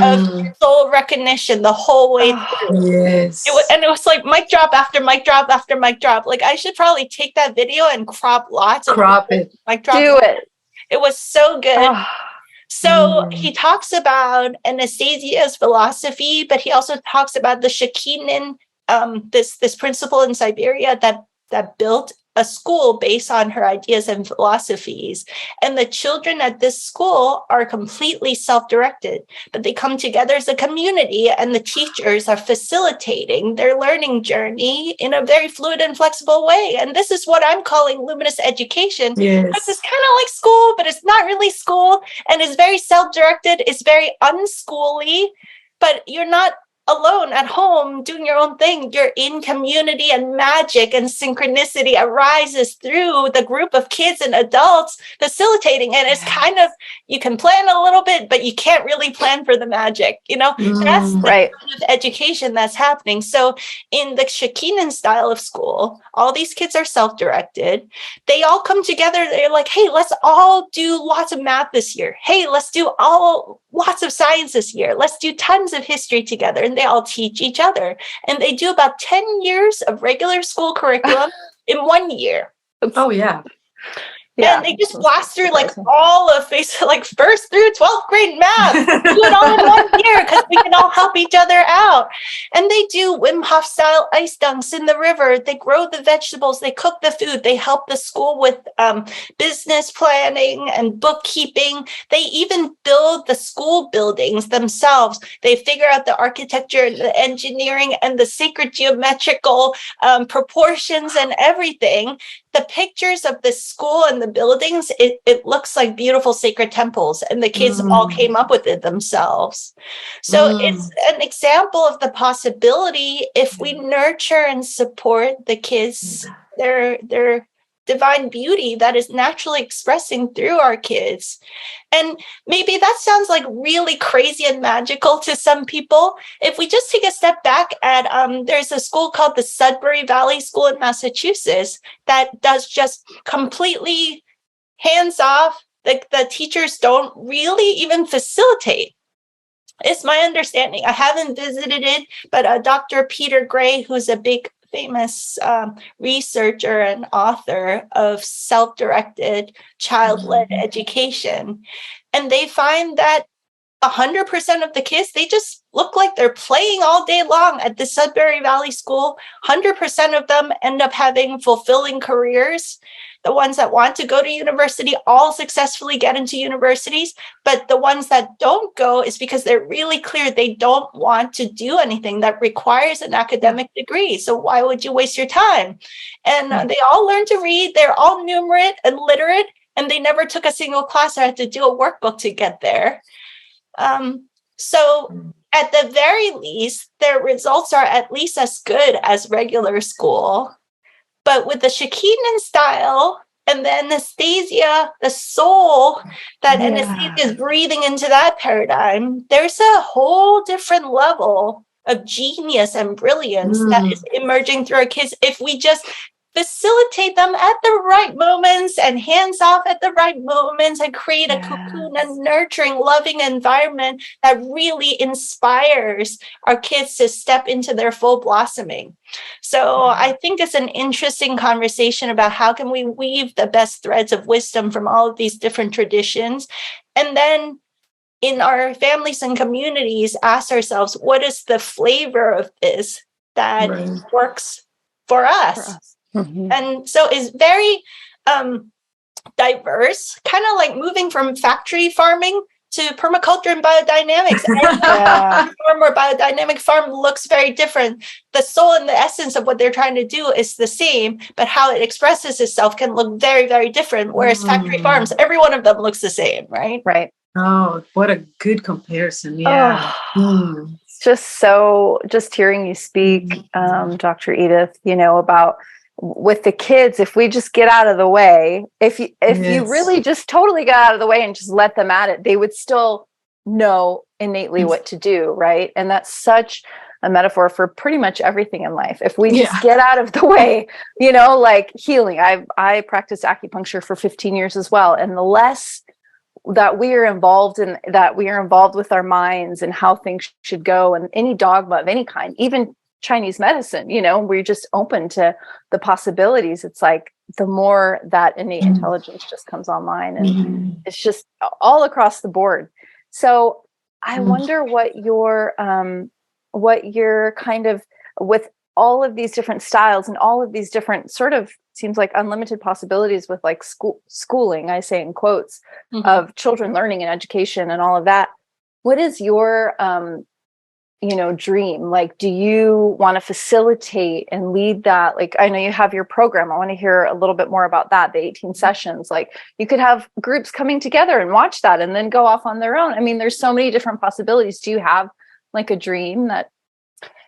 of soul recognition the whole way through. Yes. It was like mic drop after mic drop after mic drop. Like, I should probably take that video and crop lots of it. Mic drop. Do it. It was so good. So he talks about Anastasia's philosophy, but he also talks about the Shakinin, this principle in Siberia that built a school based on her ideas and philosophies. And the children at this school are completely self-directed, but they come together as a community, and the teachers are facilitating their learning journey in a very fluid and flexible way. And this is what I'm calling luminous education. Because it's kind of like school, but it's not really school. And it's very self-directed. It's very unschooly, but you're not alone at home doing your own thing. You're in community, and magic and synchronicity arises through the group of kids and adults facilitating. And it's kind of, you can plan a little bit, but you can't really plan for the magic, you know. That's the kind of education that's happening. So in the Shakinin style of school, all these kids are self-directed. They all come together. They're like, hey, let's all do lots of math this year. Hey, let's do lots of science this year. Let's do tons of history together. And they all teach each other. And they do about 10 years of regular school curriculum in 1 year. Oh, yeah. And they just blast through like all of like 1st through 12th grade math. Do it all in 1 year because we can all help each other out. And they do Wim Hof style ice dunks in the river. They grow the vegetables. They cook the food. They help the school with business planning and bookkeeping. They even build the school buildings themselves. They figure out the architecture, the engineering, and the sacred geometrical proportions and everything. The pictures of the school and the buildings, it looks like beautiful sacred temples, and the kids all came up with it themselves. So it's an example of the possibility, if we nurture and support the kids, their divine beauty that is naturally expressing through our kids. And maybe that sounds like really crazy and magical to some people. If we just take a step back at, there's a school called the Sudbury Valley School in Massachusetts that does just completely hands off. The teachers don't really even facilitate. It's my understanding. I haven't visited it, but Dr. Peter Gray, who's a big famous researcher and author of self-directed child-led education. And they find that 100% of the kids, they just look like they're playing all day long at the Sudbury Valley School. 100% of them end up having fulfilling careers. The ones that want to go to university all successfully get into universities, but the ones that don't go is because they're really clear they don't want to do anything that requires an academic degree. So why would you waste your time? And they all learn to read. They're all numerate and literate, and they never took a single class or had to do a workbook to get there. So at the very least, their results are at least as good as regular school. But with the Shakinen style and the anesthesia, the soul that anesthesia is breathing into that paradigm, there's a whole different level of genius and brilliance that is emerging through our kids if we just facilitate them at the right moments and hands off at the right moments and create a cocoon and nurturing, loving environment that really inspires our kids to step into their full blossoming. So I think it's an interesting conversation about how can we weave the best threads of wisdom from all of these different traditions, and then in our families and communities ask ourselves, what is the flavor of this that works for us? And so it's very diverse, kind of like moving from factory farming to permaculture and biodynamics. Farm or biodynamic farm looks very different. The soul and the essence of what they're trying to do is the same, but how it expresses itself can look very, very different. Whereas factory farms, every one of them looks the same, right? Right. Oh, what a good comparison. Yeah. Just hearing you speak, Dr. Edith, about with the kids, if we just get out of the way, if you really just totally got out of the way and just let them at it, they would still know innately what to do, right? And that's such a metaphor for pretty much everything in life. If we just get out of the way, like healing. I practiced acupuncture for 15 years as well. And the less that we are involved with our minds and how things should go, and any dogma of any kind, even Chinese medicine, we're just open to the possibilities. It's like the more that innate intelligence just comes online, and it's just all across the board. So I wonder what your kind of, with all of these different styles and all of these different sort of, seems like unlimited possibilities with like schooling, I say in quotes, of children learning and education and all of that. What is your dream? Like, do you want to facilitate and lead that? Like, I know you have your program. I want to hear a little bit more about that, the 18 sessions. Like, you could have groups coming together and watch that and then go off on their own. I mean, there's so many different possibilities. Do you have like a dream that?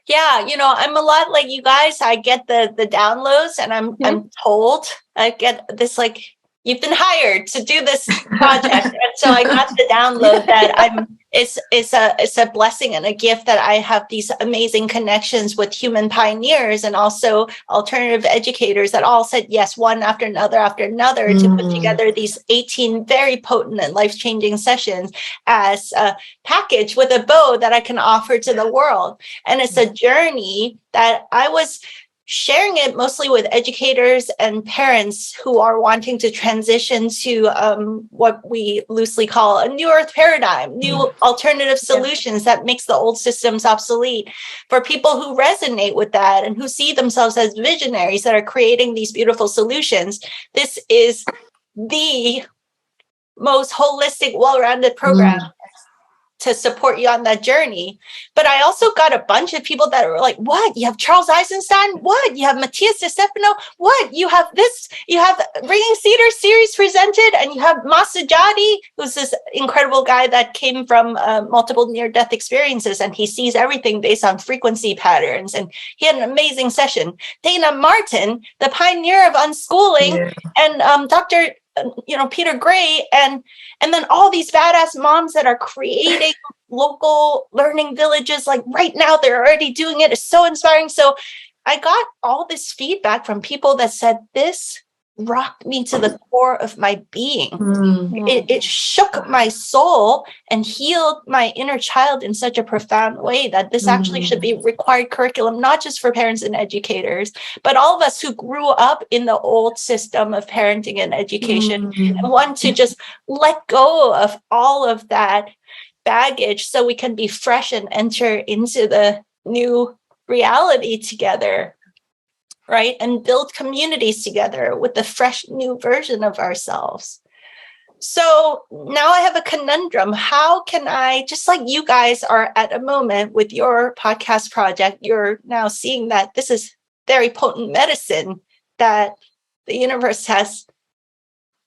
Yeah, I'm a lot like you guys. I get the downloads, and I'm told I get this, like, you've been hired to do this project. And so I got the download that it's a blessing and a gift that I have these amazing connections with human pioneers and also alternative educators that all said yes, one after another to put together these 18 very potent and life-changing sessions as a package with a bow that I can offer to the world. And it's a journey that I was sharing it mostly with educators and parents who are wanting to transition to what we loosely call a new earth paradigm, new alternative solutions that makes the old systems obsolete. For people who resonate with that and who see themselves as visionaries that are creating these beautiful solutions, this is the most holistic, well-rounded program to support you on that journey. But I also got a bunch of people that were like, what? You have Charles Eisenstein? What? You have Matthias De Stefano? What? You have this? You have Ringing Cedar series presented, and you have Masajadi, who's this incredible guy that came from multiple near-death experiences, and he sees everything based on frequency patterns, and he had an amazing session. Dana Martin, the pioneer of unschooling, and Dr. Peter Gray, and then all these badass moms that are creating local learning villages. Like right now, they're already doing it. It's so inspiring. So I got all this feedback from people that said, this rocked me to the core of my being. It shook my soul and healed my inner child in such a profound way that this actually should be required curriculum, not just for parents and educators, but all of us who grew up in the old system of parenting and education and want to just let go of all of that baggage so we can be fresh and enter into the new reality together. Right? And build communities together with the fresh new version of ourselves. So now I have a conundrum. How can I, just like you guys are at a moment with your podcast project, you're now seeing that this is very potent medicine that the universe has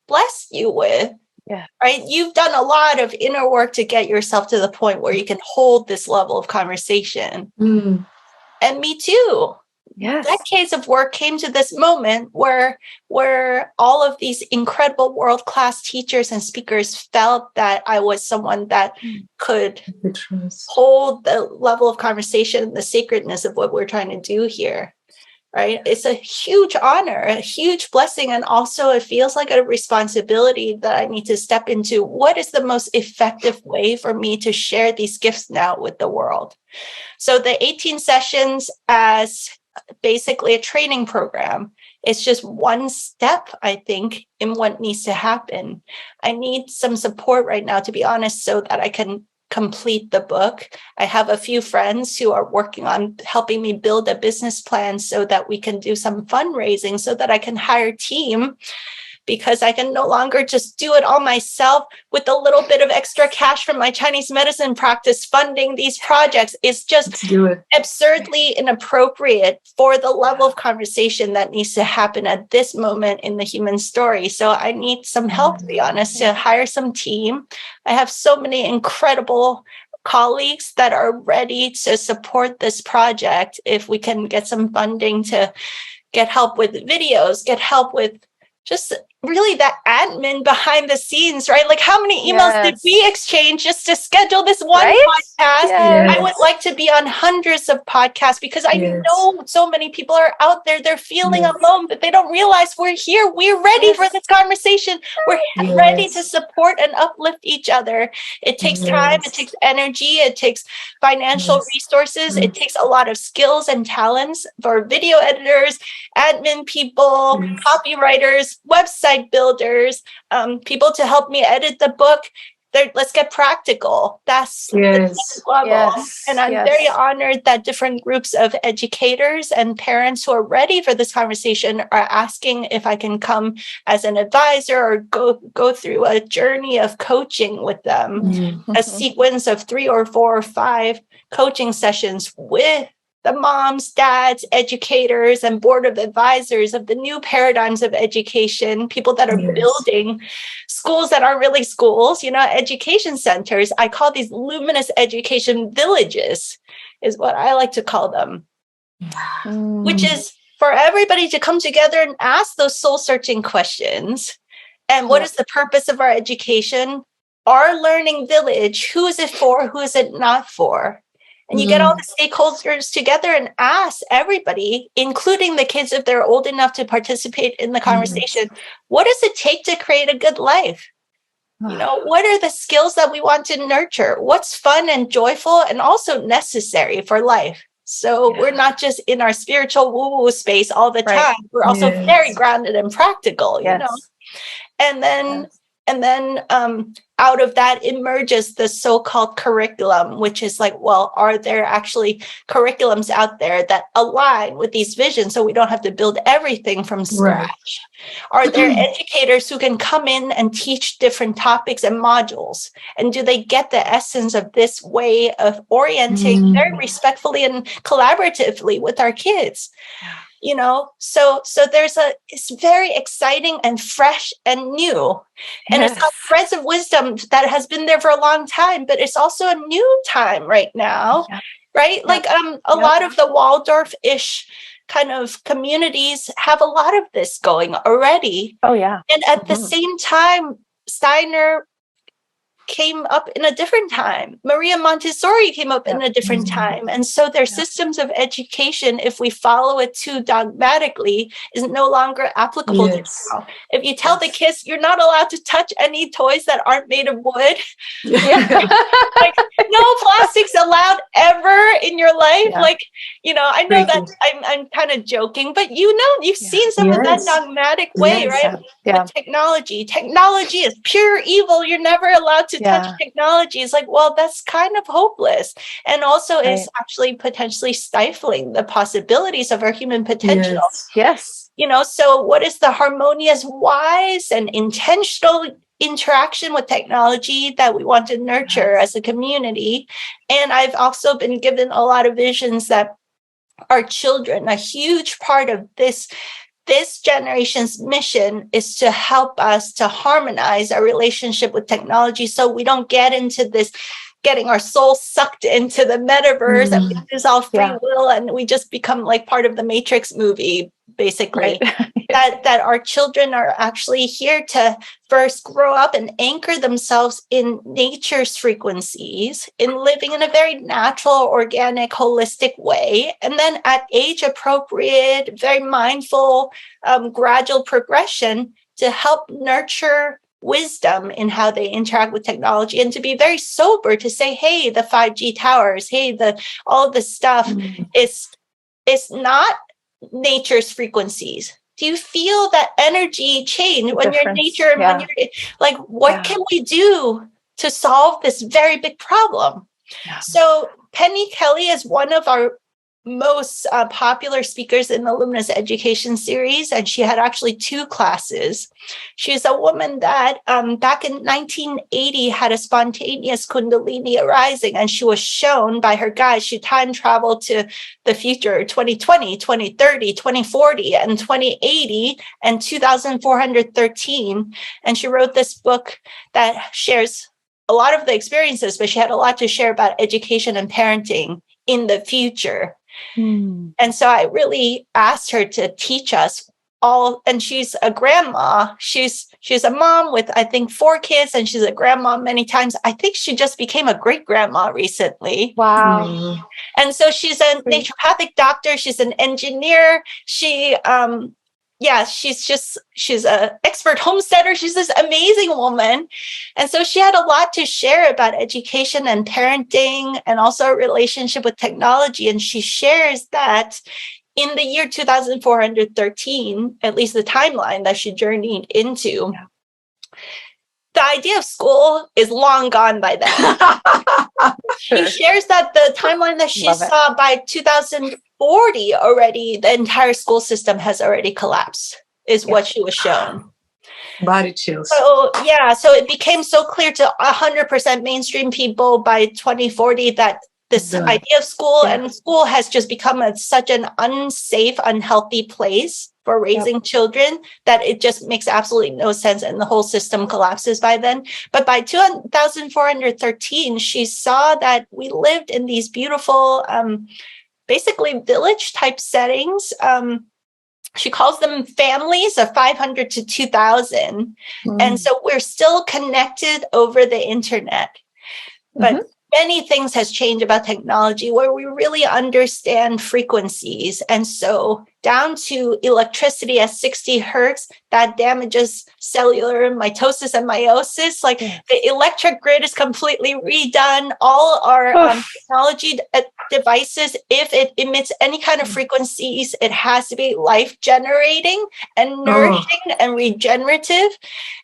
blessed you with. Yeah. Right. You've done a lot of inner work to get yourself to the point where you can hold this level of conversation. And me too. Yes. Decades of work came to this moment where all of these incredible world-class teachers and speakers felt that I was someone that could hold the level of conversation and the sacredness of what we're trying to do here. Right? It's a huge honor, a huge blessing. And also it feels like a responsibility that I need to step into. What is the most effective way for me to share these gifts now with the world? So the 18 sessions as basically a training program, it's just one step, I think, in what needs to happen. I need some support right now, to be honest, so that I can complete the book. I have a few friends who are working on helping me build a business plan so that we can do some fundraising, so that I can hire a team, because I can no longer just do it all myself with a little bit of extra cash from my Chinese medicine practice funding these projects. It's just absurdly inappropriate for the level of conversation that needs to happen at this moment in the human story. So I need some help, to be honest, to hire some team. I have so many incredible colleagues that are ready to support this project. If we can get some funding to get help with videos, get help with just really that admin behind the scenes, right? Like how many emails did we exchange just to schedule this one podcast? I would like to be on hundreds of podcasts, because I know so many people are out there. They're feeling alone, but they don't realize we're here. We're ready for this conversation. We're ready to support and uplift each other. It takes time. It takes energy. It takes financial resources. It takes a lot of skills and talents for video editors, admin people, copywriters, website builders, people to help me edit the book. Let's get practical. That's the next level. And I'm very honored that different groups of educators and parents who are ready for this conversation are asking if I can come as an advisor or go through a journey of coaching with them, a sequence of 3 or 4 or 5 coaching sessions with the moms, dads, educators, and board of advisors of the new paradigms of education, people that are building schools that aren't really schools, education centers. I call these luminous education villages, is what I like to call them, which is for everybody to come together and ask those soul-searching questions. And what is the purpose of our education? Our learning village, who is it for? Who is it not for? And you get all the stakeholders together and ask everybody, including the kids, if they're old enough to participate in the conversation, what does it take to create a good life? What are the skills that we want to nurture? What's fun and joyful and also necessary for life? So we're not just in our spiritual woo-woo space all the time. We're also very grounded and practical, you know? And then out of that emerges the so-called curriculum, which is like, well, are there actually curriculums out there that align with these visions so we don't have to build everything from scratch? Are there educators who can come in and teach different topics and modules? And do they get the essence of this way of orienting very respectfully and collaboratively with our kids? So it's very exciting and fresh and new. And it's called threads of wisdom that has been there for a long time, but it's also a new time right now, right? Like a lot of the Waldorf-ish kind of communities have a lot of this going already. Oh, yeah. And at the same time, Steiner came up in a different time. Maria Montessori came up in a different time. And so their systems of education, if we follow it too dogmatically, is no longer applicable to now. If you tell the kids you're not allowed to touch any toys that aren't made of wood, like no plastics allowed ever in your life. Like, I know that I'm kind of joking, but you've seen some of that dogmatic way, right? With technology. Technology is pure evil. You're never allowed to touch technology. It's like, well, that's kind of hopeless. And also it's actually potentially stifling the possibilities of our human potential. Yes. So what is the harmonious, wise, and intentional interaction with technology that we want to nurture as a community? And I've also been given a lot of visions that our children, a huge part of this this generation's mission is to help us to harmonize our relationship with technology so we don't get into this getting our soul sucked into the metaverse and we lose all free will and we just become like part of the Matrix movie, basically. Right. that our children are actually here to first grow up and anchor themselves in nature's frequencies, in living in a very natural, organic, holistic way. And then at age appropriate, very mindful, gradual progression to help nurture wisdom in how they interact with technology, and to be very sober to say, hey, the 5G towers, hey, all of this stuff is not nature's frequencies. Do you feel that energy change when you're in nature and when you're like, what can we do to solve this very big problem? Yeah. So Penny Kelly is one of our most popular speakers in the Luminous education series, and she had actually 2 classes. She's a woman that back in 1980 had a spontaneous Kundalini arising, and she was shown by her guides. She time traveled to the future, 2020, 2030, 2040, and 2080, and 2413. And she wrote this book that shares a lot of the experiences, but she had a lot to share about education and parenting in the future. And so I really asked her to teach us all, and she's a grandma. She's a mom with, I think, 4 kids, and she's a grandma many times. I think she just became a great grandma recently. Wow. And so she's a naturopathic doctor. She's an engineer. She's an expert homesteader. She's this amazing woman. And so she had a lot to share about education and parenting and also a relationship with technology. And she shares that in the year 2413, at least the timeline that she journeyed into, the idea of school is long gone by then. She shares that the timeline that she saw by 2040 already, the entire school system has already collapsed, is what she was shown. Body chills. So it became so clear to 100% mainstream people by 2040 that this idea of school and school has just become such an unsafe, unhealthy place for raising children that it just makes absolutely no sense, and the whole system collapses by then. But by 2413, she saw that we lived in these beautiful, basically village type settings. She calls them families of 500 to 2,000. And so we're still connected over the internet. But many things has changed about technology where we really understand frequencies. And so down to electricity at 60 hertz, that damages cellular mitosis and meiosis. Like the electric grid is completely redone. All our technology devices, if it emits any kind of frequencies, it has to be life generating and nourishing and regenerative.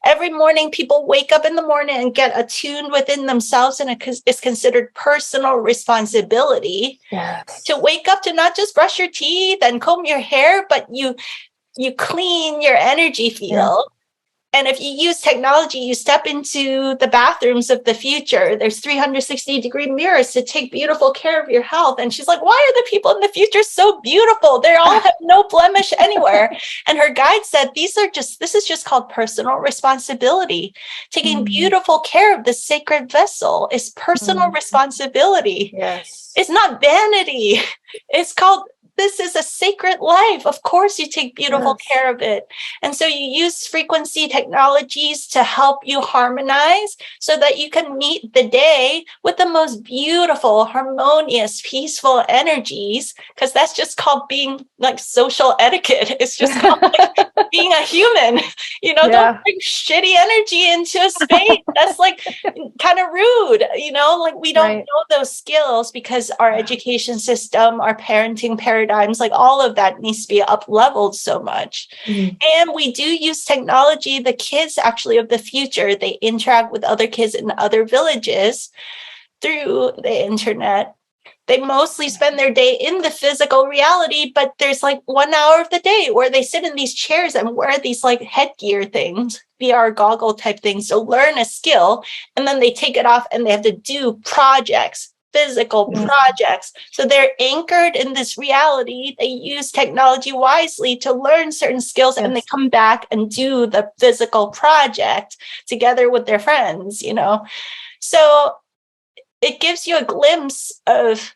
Every morning, people wake up in the morning and get attuned within themselves, and it's considered personal responsibility to wake up, to not just brush your teeth and comb your hair, but you clean your energy field. And if you use technology, you step into the bathrooms of the future. There's 360-degree mirrors to take beautiful care of your health. And she's like, why are the people in the future so beautiful? They all have no blemish anywhere. And her guide said, this is just called personal responsibility. Taking beautiful care of the sacred vessel is personal responsibility. Yes. It's not vanity. It's called, this is a sacred life. Of course, you take beautiful care of it. And so you use frequency technologies to help you harmonize so that you can meet the day with the most beautiful, harmonious, peaceful energies, because that's just called being like social etiquette. It's just called like being a human. Don't bring shitty energy into a space. That's like kind of rude. Like we don't know those skills because our education system, our parenting paradigms, like all of that needs to be up leveled so much. And we do use technology. The kids actually of the future, they interact with other kids in other villages through the internet. They mostly spend their day in the physical reality, but there's like 1 hour of the day where they sit in these chairs and wear these like headgear things, VR goggle type things, to learn a skill. And then they take it off and they have to do projects physical projects. So they're anchored in this reality. They use technology wisely to learn certain skills, and they come back and do the physical project together with their friends, So it gives you a glimpse of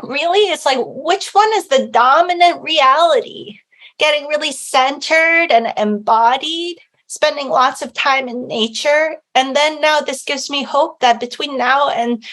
really, it's like, which one is the dominant reality? Getting really centered and embodied, spending lots of time in nature. And then now this gives me hope that between now and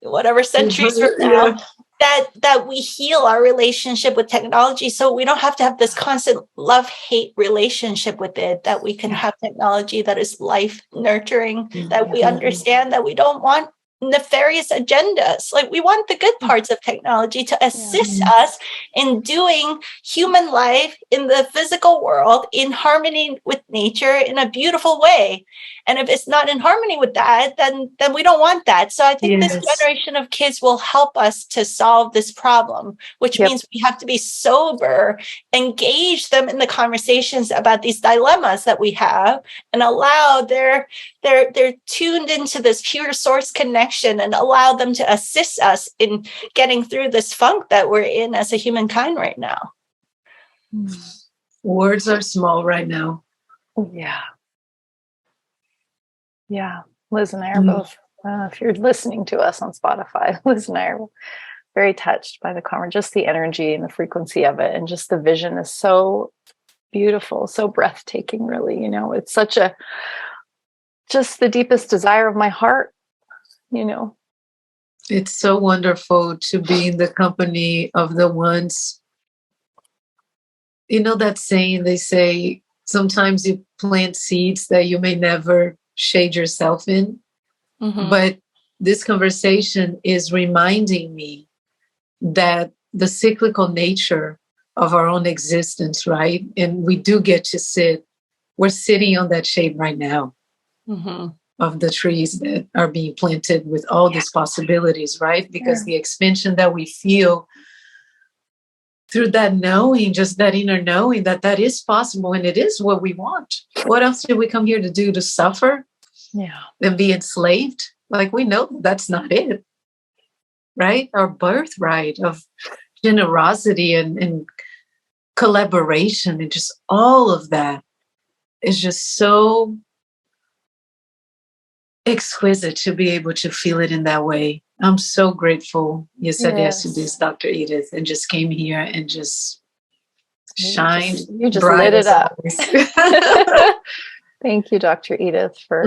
whatever centuries from now, that we heal our relationship with technology, so we don't have to have this constant love-hate relationship with it, that we can have technology that is life nurturing, that we understand that we don't want nefarious agendas. Like, we want the good parts of technology to assist us in doing human life in the physical world in harmony with nature in a beautiful way. And if it's not in harmony with that, then we don't want that. So I think this generation of kids will help us to solve this problem, which means we have to be sober, engage them in the conversations about these dilemmas that we have, and allow they're tuned into this pure source connection, and allow them to assist us in getting through this funk that we're in as a humankind right now. Words are small right now. Yeah, Liz and I are both, if you're listening to us on Spotify, Liz and I are very touched by the conversation, just the energy and the frequency of it. And just the vision is so beautiful, so breathtaking, really. It's such just the deepest desire of my heart, It's so wonderful to be in the company of the ones, that saying, they say, sometimes you plant seeds that you may never shade yourself in. But this conversation is reminding me that the cyclical nature of our own existence, right? And we do get to we're sitting on that shade right now of the trees that are being planted with all these possibilities, right? Because the expansion that we feel through that knowing, just that inner knowing that is possible, and it is what we want. What else did we come here to do? To suffer? And be enslaved? Like, we know that's not it, right? Our birthright of generosity and collaboration, and just all of that is just so exquisite to be able to feel it in that way. I'm so grateful you said yes to this, Dr. Edith, and just came here and just shined. You just lit it up. Thank you, Dr. Edith, for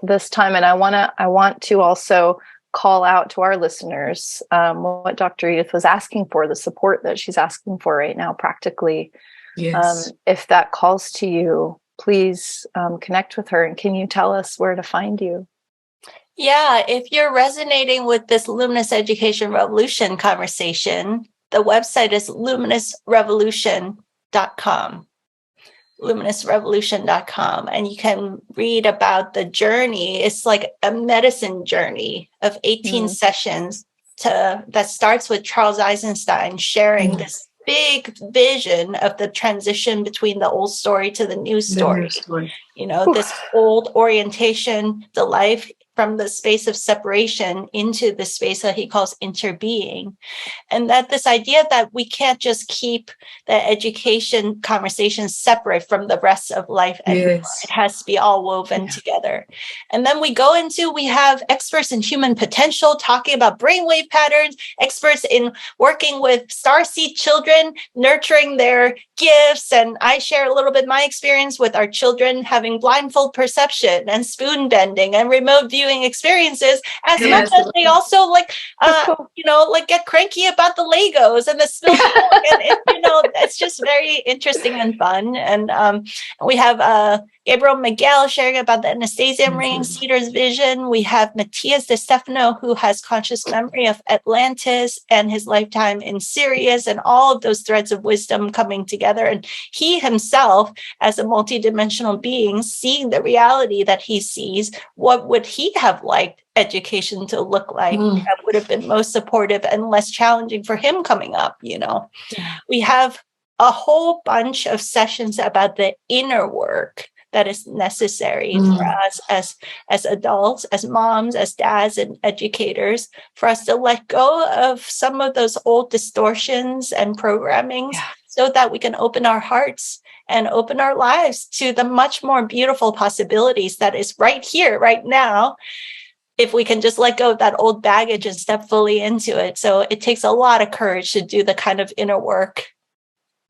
this time. And I want to also call out to our listeners what Dr. Edith was asking for, the support that she's asking for right now, practically. If that calls to you, please connect with her. And can you tell us where to find you? Yeah, if you're resonating with this Luminous Education Revolution conversation, the website is luminousrevolution.com. luminousrevolution.com, and you can read about the journey. It's like a medicine journey of 18 sessions that starts with Charles Eisenstein sharing this big vision of the transition between the old story to the new story. This old orientation, the life from the space of separation into the space that he calls interbeing. And that this idea that we can't just keep the education conversation separate from the rest of life anymore. It has to be all woven together. And then we have experts in human potential talking about brainwave patterns, experts in working with starseed children, nurturing their gifts. And I share a little bit my experience with our children having blindfold perception and spoon bending and remote viewing experiences, as much as they also get cranky about the Legos and the spill. And it's just very interesting and fun. And we have Gabriel Miguel sharing about the Anastasia ring, Cedar's vision. We have Matthias De Stefano, who has conscious memory of Atlantis and his lifetime in Sirius, and all of those threads of wisdom coming together. And he himself, as a multidimensional being, seeing the reality that he sees, what would he have liked education to look like that would have been most supportive and less challenging for him coming up? We have a whole bunch of sessions about the inner work that is necessary for us as adults, as moms, as dads, and educators, for us to let go of some of those old distortions and programmings so that we can open our hearts and open our lives to the much more beautiful possibilities that is right here, right now, if we can just let go of that old baggage and step fully into it. So it takes a lot of courage to do the kind of inner work,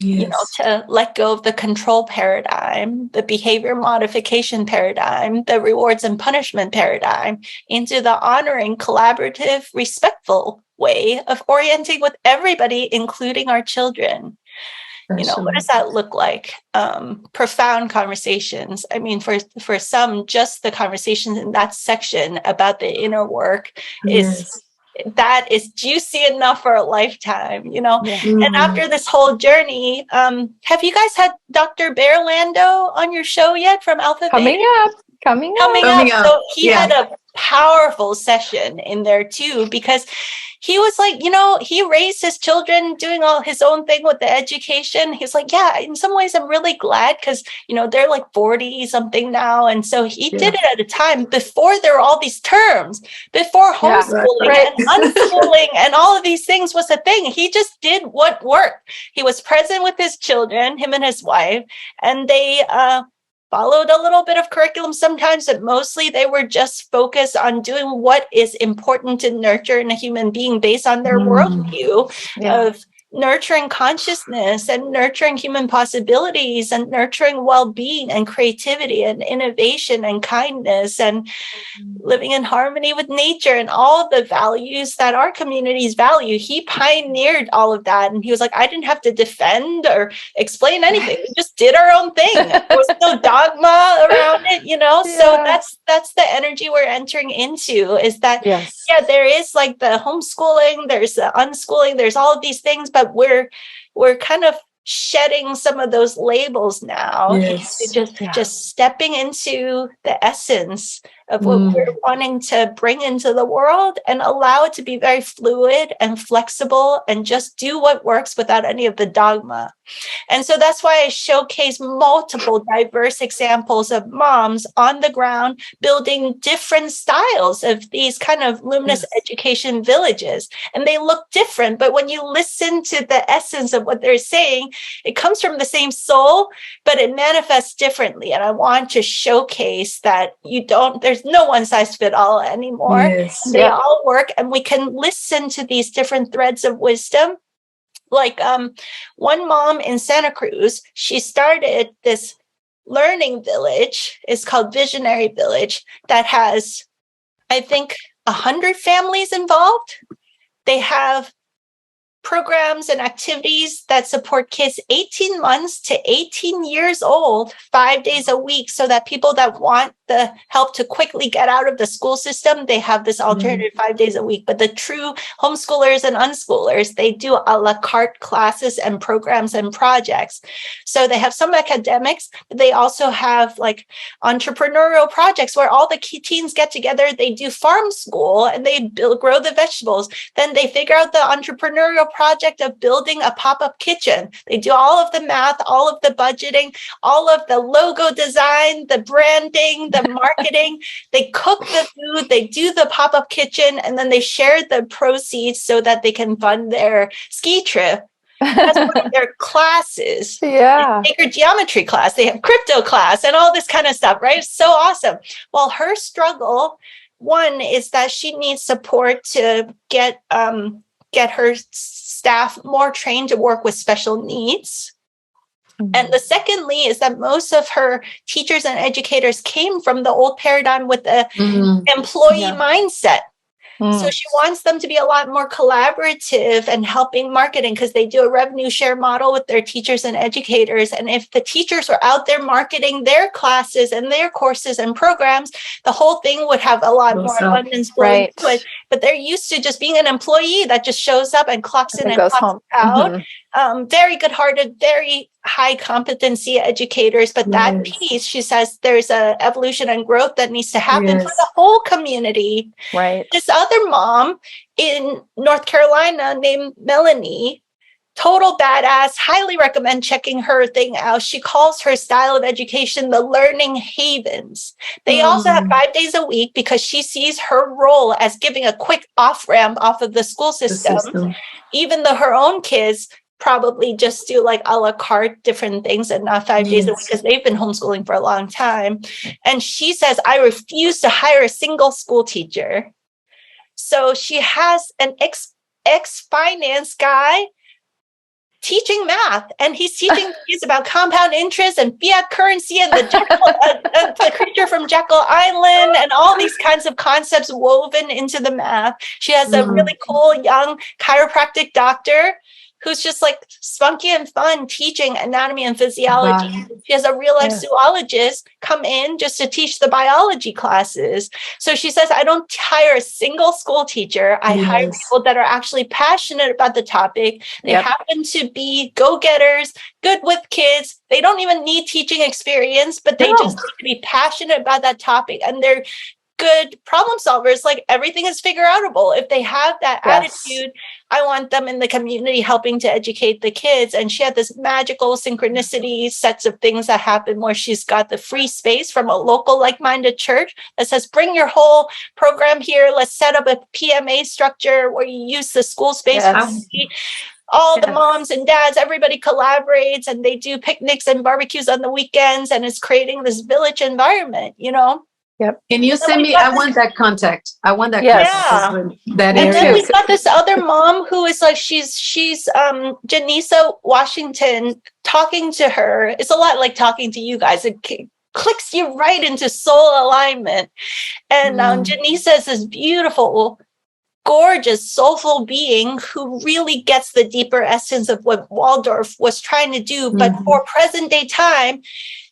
to let go of the control paradigm, the behavior modification paradigm, the rewards and punishment paradigm, into the honoring, collaborative, respectful way of orienting with everybody, including our children. What does that look like? Profound conversations. I mean, for some, just the conversations in that section about the inner work is juicy enough for a lifetime, And after this whole journey, have you guys had Dr. Bear Lando on your show yet from Alpha Coming Beta? Coming up. So he had a powerful session in there too, because he was like, he raised his children doing all his own thing with the education. He's like, in some ways I'm really glad because, they're like 40 something now. And so he did it at a time before there were all these terms, before homeschooling and unschooling and all of these things was a thing. He just did what worked. He was present with his children, him and his wife, and they, followed a little bit of curriculum sometimes, but mostly they were just focused on doing what is important to nurture in a human being based on their worldview of nurturing consciousness and nurturing human possibilities and nurturing well-being and creativity and innovation and kindness and living in harmony with nature and all the values that our communities value. He pioneered all of that. And he was like, I didn't have to defend or explain anything. We just did our own thing. There was no dogma around it, So that's the energy we're entering into, is that, there is like the homeschooling, there's the unschooling, there's all of these things, but we're kind of shedding some of those labels now, just stepping into the essence of what we're wanting to bring into the world and allow it to be very fluid and flexible and just do what works without any of the dogma. And so that's why I showcase multiple diverse examples of moms on the ground building different styles of these kind of luminous education villages. And they look different, but when you listen to the essence of what they're saying, it comes from the same soul, but it manifests differently. And I want to showcase that there's no one size fit all anymore. They all work, and we can listen to these different threads of wisdom. Like one mom in Santa Cruz, she started this learning village. It's called Visionary Village, that has, I think, 100 families involved. They have programs and activities that support kids 18 months to 18 years old, 5 days a week, so that people that want the help to quickly get out of the school system, they have this alternative 5 days a week. But the true homeschoolers and unschoolers, they do a la carte classes and programs and projects. So they have some academics, but they also have like entrepreneurial projects where all the teens get together, they do farm school and they grow the vegetables. Then they figure out the entrepreneurial project of building a pop-up kitchen. They do all of the math, all of the budgeting, all of the logo design, the branding, the marketing. They cook the food, they do the pop-up kitchen, and then they share the proceeds so that they can fund their ski trip. That's one of their classes. Sacred geometry class. They have crypto class and all this kind of stuff, right? It's so awesome. Well, her struggle, one, is that she needs support to get her staff more trained to work with special needs. And the secondly is that most of her teachers and educators came from the old paradigm with the employee mindset. So she wants them to be a lot more collaborative and helping marketing, because they do a revenue share model with their teachers and educators. And if the teachers were out there marketing their classes and their courses and programs, the whole thing would have a lot more abundance flowing to it. But they're used to just being an employee that just shows up and clocks in and goes clocks home. out. Very good-hearted, very high competency educators. But that piece, she says, there's a evolution and growth that needs to happen for the whole community. This other mom in North Carolina named Melanie total badass. Highly recommend checking her thing out. She calls her style of education the learning havens. They also have 5 days a week because she sees her role as giving a quick off-ramp off of the school system. Even though her own kids probably just do like a la carte different things and not 5 days a week because they've been homeschooling for a long time. And she says, I refuse to hire a single school teacher. So she has an ex-finance guy teaching math, and he's teaching kids about compound interest and fiat currency and the creature from Jekyll Island and all these kinds of concepts woven into the math. She has a really cool young chiropractic doctor who's just like spunky and fun teaching anatomy and physiology. Wow. She has a real life zoologist come in just to teach the biology classes. So she says, I don't hire a single school teacher. I hire people that are actually passionate about the topic. They happen to be go-getters, good with kids. They don't even need teaching experience, but they just need to be passionate about that topic. And they're good problem solvers. Like everything is figure outable. If they have that attitude, I want them in the community helping to educate the kids. And she had this magical synchronicity sets of things that happen where she's got the free space from a local like-minded church that says, bring your whole program here. Let's set up a PMA structure where you use the school space. All the moms and dads, everybody collaborates and they do picnics and barbecues on the weekends. And it's creating this village environment, you know? Yep. Can you send me? I want that contact. I want that. Contact. That and then we've got this other mom who is like she's Janisa Washington talking to her. It's a lot like talking to you guys. It clicks you right into soul alignment. And Janisa is this beautiful, gorgeous, soulful being who really gets the deeper essence of what Waldorf was trying to do, but for present day time.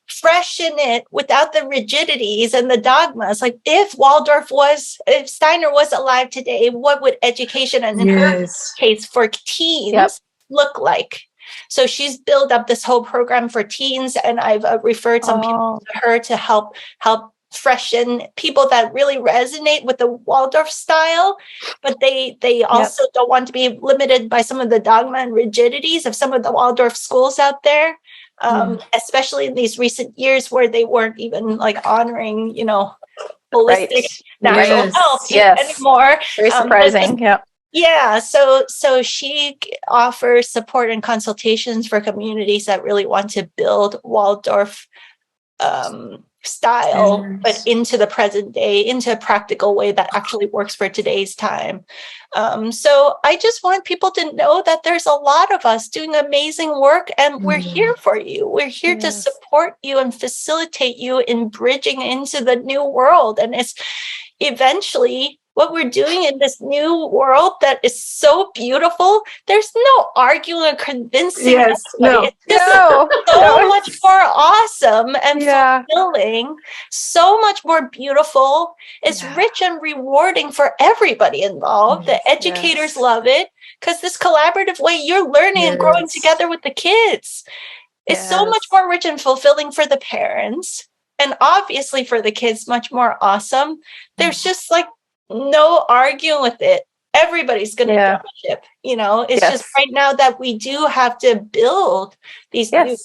Freshen it without the rigidities and the dogmas. Like if Steiner was alive today, what would education and in her case for teens look like? So she's built up this whole program for teens, and I've referred some people to her to help freshen people that really resonate with the Waldorf style, but they also don't want to be limited by some of the dogma and rigidities of some of the Waldorf schools out there. Especially in these recent years where they weren't even like honoring, holistic natural health anymore. Very surprising. So she offers support and consultations for communities that really want to build Waldorf style, but into the present day, into a practical way that actually works for today's time. So I just want people to know that there's a lot of us doing amazing work, and we're here for you. We're here to support you and facilitate you in bridging into the new world. And it's eventually what we're doing in this new world that is so beautiful. There's no arguing or convincing. It's just so much more awesome and fulfilling, so much more beautiful. It's rich and rewarding for everybody involved. The educators love it because this collaborative way you're learning and growing together with the kids is so much more rich and fulfilling for the parents. And obviously for the kids, much more awesome. There's just like no arguing with it. Everybody's going to jump ship. It's just right now that we do have to build these new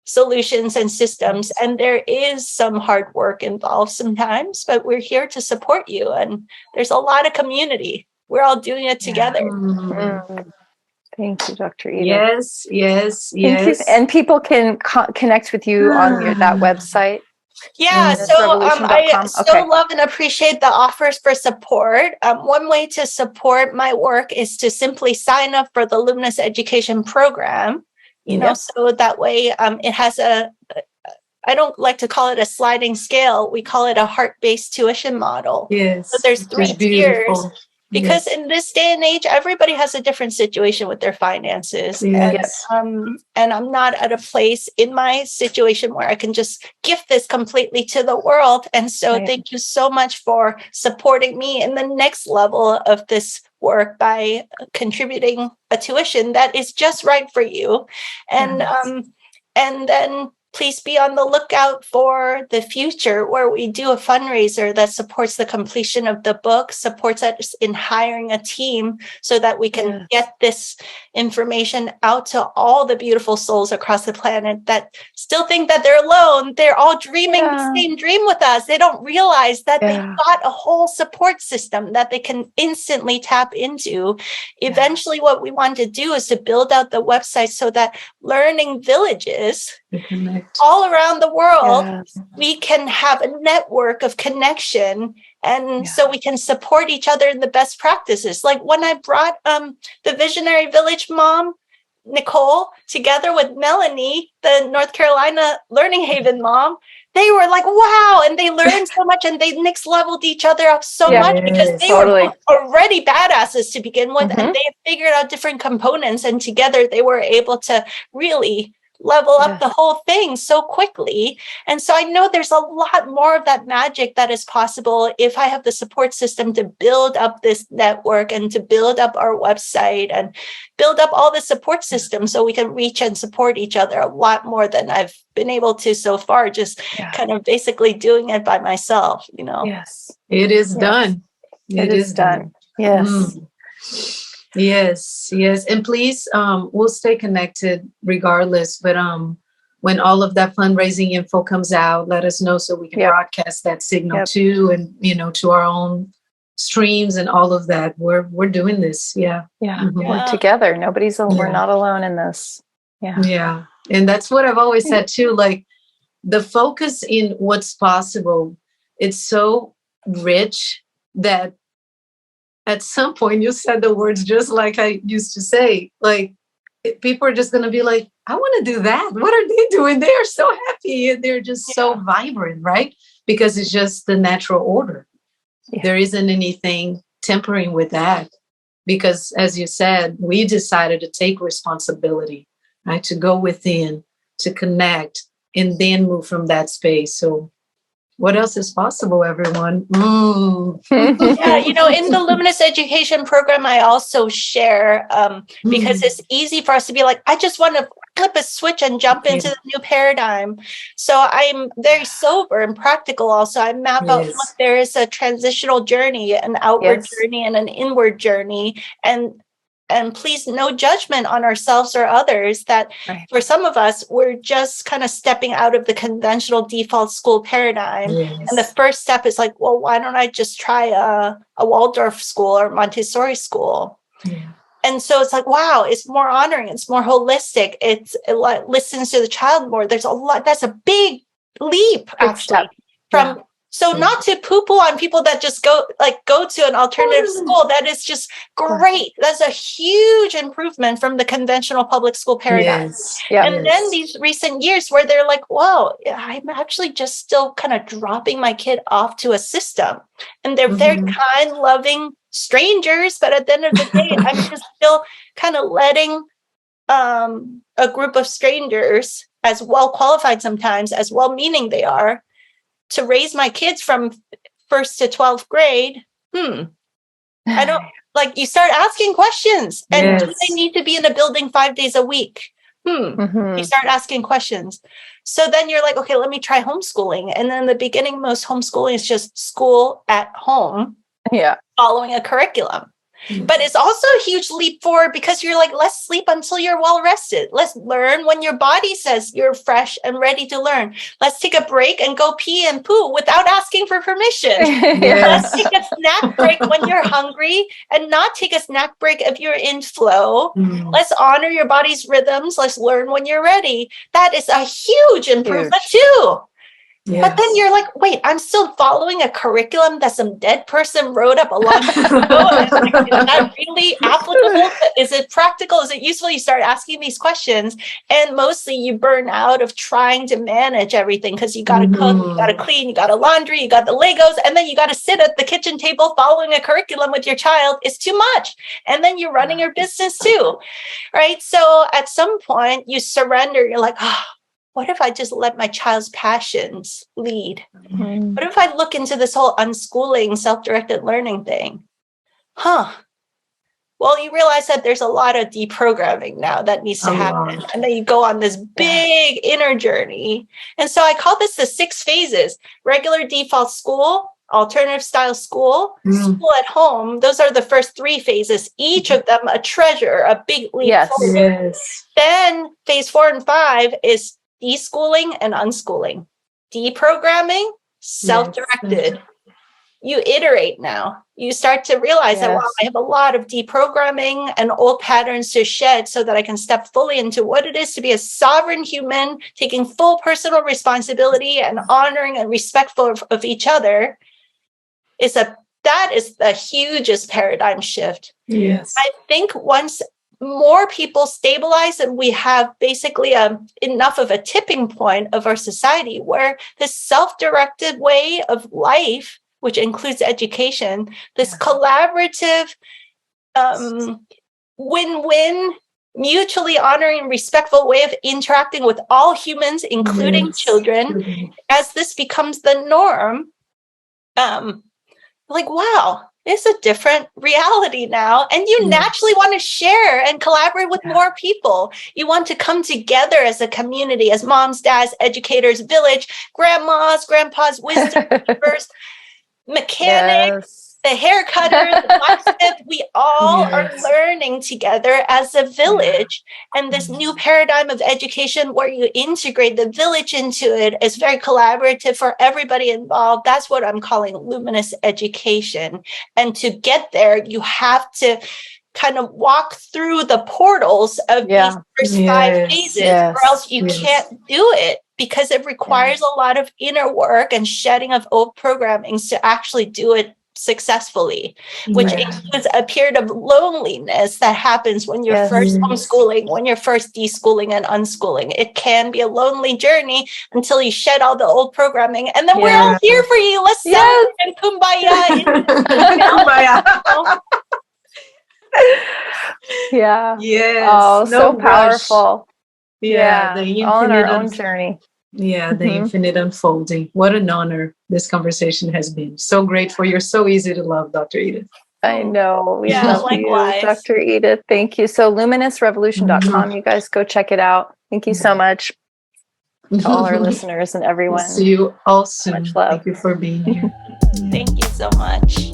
solutions and systems. And there is some hard work involved sometimes, but we're here to support you. And there's a lot of community. We're all doing it together. Thank you, Dr. Edith. Yes. And people can connect with you on that website. So I still love and appreciate the offers for support. One way to support my work is to simply sign up for the Luminous education program, so that way it has I don't like to call it a sliding scale. We call it a heart-based tuition model. So there's 3 tiers. Because in this day and age, everybody has a different situation with their finances. And I'm not at a place in my situation where I can just gift this completely to the world. And so thank you so much for supporting me in the next level of this work by contributing a tuition that is just right for you. And then please be on the lookout for the future, where we do a fundraiser that supports the completion of the book, supports us in hiring a team so that we can get this information out to all the beautiful souls across the planet that still think that they're alone. They're all dreaming the same dream with us. They don't realize that they've got a whole support system that they can instantly tap into. Eventually, what we want to do is to build out the website so that learning villages all around the world, we can have a network of connection, and so we can support each other in the best practices. Like when I brought the Visionary Village mom, Nicole, together with Melanie, the North Carolina Learning Haven mom, they were like, wow, and they learned so much, and they next leveled each other up so much because they were already badasses to begin with, and they had figured out different components, and together they were able to really level up the whole thing so quickly. And so I know there's a lot more of that magic that is possible if I have the support system to build up this network and to build up our website and build up all the support systems so we can reach and support each other a lot more than I've been able to so far, just kind of basically doing it by myself, you know. It is done. It is done. Yes, and please, we'll stay connected regardless, but when all of that fundraising info comes out, let us know so we can broadcast that signal too, and to our own streams and all of that. We're doing this. We're together. We're not alone in this. And that's what I've always said too, like the focus in what's possible, it's so rich that at some point you said the words just like I used to say, like people are just going to be like, I want to do that. What are they doing? They are so happy and they're just so vibrant, right? Because it's just the natural order. There isn't anything tempering with that, because as you said, we decided to take responsibility, right? To go within, to connect, and then move from that space. So what else is possible, everyone? In the Luminous Education Program, I also share, because it's easy for us to be like, I just want to flip a switch and jump into the new paradigm. So I'm very sober and practical also. I map out, look, there is a transitional journey, an outward journey and an inward journey. And please, no judgment on ourselves or others, that for some of us, we're just kind of stepping out of the conventional default school paradigm. And the first step is like, well, why don't I just try a Waldorf school or Montessori school? And so it's like, wow, it's more honoring. It's more holistic. It listens to the child more. There's a lot. That's a big leap, actually, from... So not to poo-poo on people that just go to an alternative school. That is just great. That's a huge improvement from the conventional public school paradigm. And then these recent years where they're like, wow, I'm actually just still kind of dropping my kid off to a system. And they're very kind, loving strangers. But at the end of the day, I'm just still kind of letting a group of strangers, as well qualified sometimes, as well-meaning they are, to raise my kids from 1st to 12th grade. I don't, like, you start asking questions. And do they need to be in a building 5 days a week? You start asking questions. So then you're like, okay, let me try homeschooling. And then the beginning, most homeschooling is just school at home, following a curriculum. But it's also a huge leap forward, because you're like, let's sleep until you're well rested. Let's learn when your body says you're fresh and ready to learn. Let's take a break and go pee and poo without asking for permission. Let's take a snack break when you're hungry and not take a snack break if you're in flow. Let's honor your body's rhythms. Let's learn when you're ready. That is a huge improvement too. But then you're like, wait, I'm still following a curriculum that some dead person wrote up a long time ago. Is that really applicable? Is it practical? Is it useful? You start asking these questions, and mostly you burn out of trying to manage everything, because you got to cook, you got to clean, you got to laundry, you got the Legos, and then you got to sit at the kitchen table following a curriculum with your child. It's too much. And then you're running your business too, right? So at some point you surrender. You're like, what if I just let my child's passions lead? What if I look into this whole unschooling, self-directed learning thing? Well, you realize that there's a lot of deprogramming now that needs to happen. And then you go on this big inner journey. And so I call this the 6 phases: regular default school, alternative style school, school at home. Those are the first 3 phases, each of them a treasure, a big leap forward. Then phase 4 and 5 is deschooling and unschooling. Deprogramming, self-directed. You iterate now. You start to realize that, wow, I have a lot of deprogramming and old patterns to shed so that I can step fully into what it is to be a sovereign human, taking full personal responsibility and honoring and respectful of each other. That is the hugest paradigm shift. Yes. I think once more people stabilize and we have basically enough of a tipping point of our society where this self-directed way of life, which includes education, this collaborative, win-win, mutually honoring, respectful way of interacting with all humans, including children, as this becomes the norm, like, wow, it's a different reality now. And you naturally want to share and collaborate with more people. You want to come together as a community, as moms, dads, educators, village, grandmas, grandpas, wisdom keepers, mechanics, the hair cutter, the blacksmith. We all are learning together as a village. And this new paradigm of education where you integrate the village into it is very collaborative for everybody involved. That's what I'm calling luminous education. And to get there, you have to kind of walk through the portals of these first 5 phases, or else you can't do it, because it requires a lot of inner work and shedding of old programmings to actually do it successfully, which includes a period of loneliness that happens when you're first homeschooling, when you're first deschooling and unschooling. It can be a lonely journey until you shed all the old programming, and then we're all here for you. Let's celebrate and kumbaya. Kumbaya. Oh, so powerful. The all in our own journey. The infinite unfolding. What an honor this conversation has been. So grateful. You're so easy to love, Dr. Edith. I know. We love you, Dr. Edith. Thank you. So luminousrevolution.com. You guys go check it out. Thank you so much to all our listeners and everyone. We'll see you all soon. Much love. Thank you for being here. Thank you so much.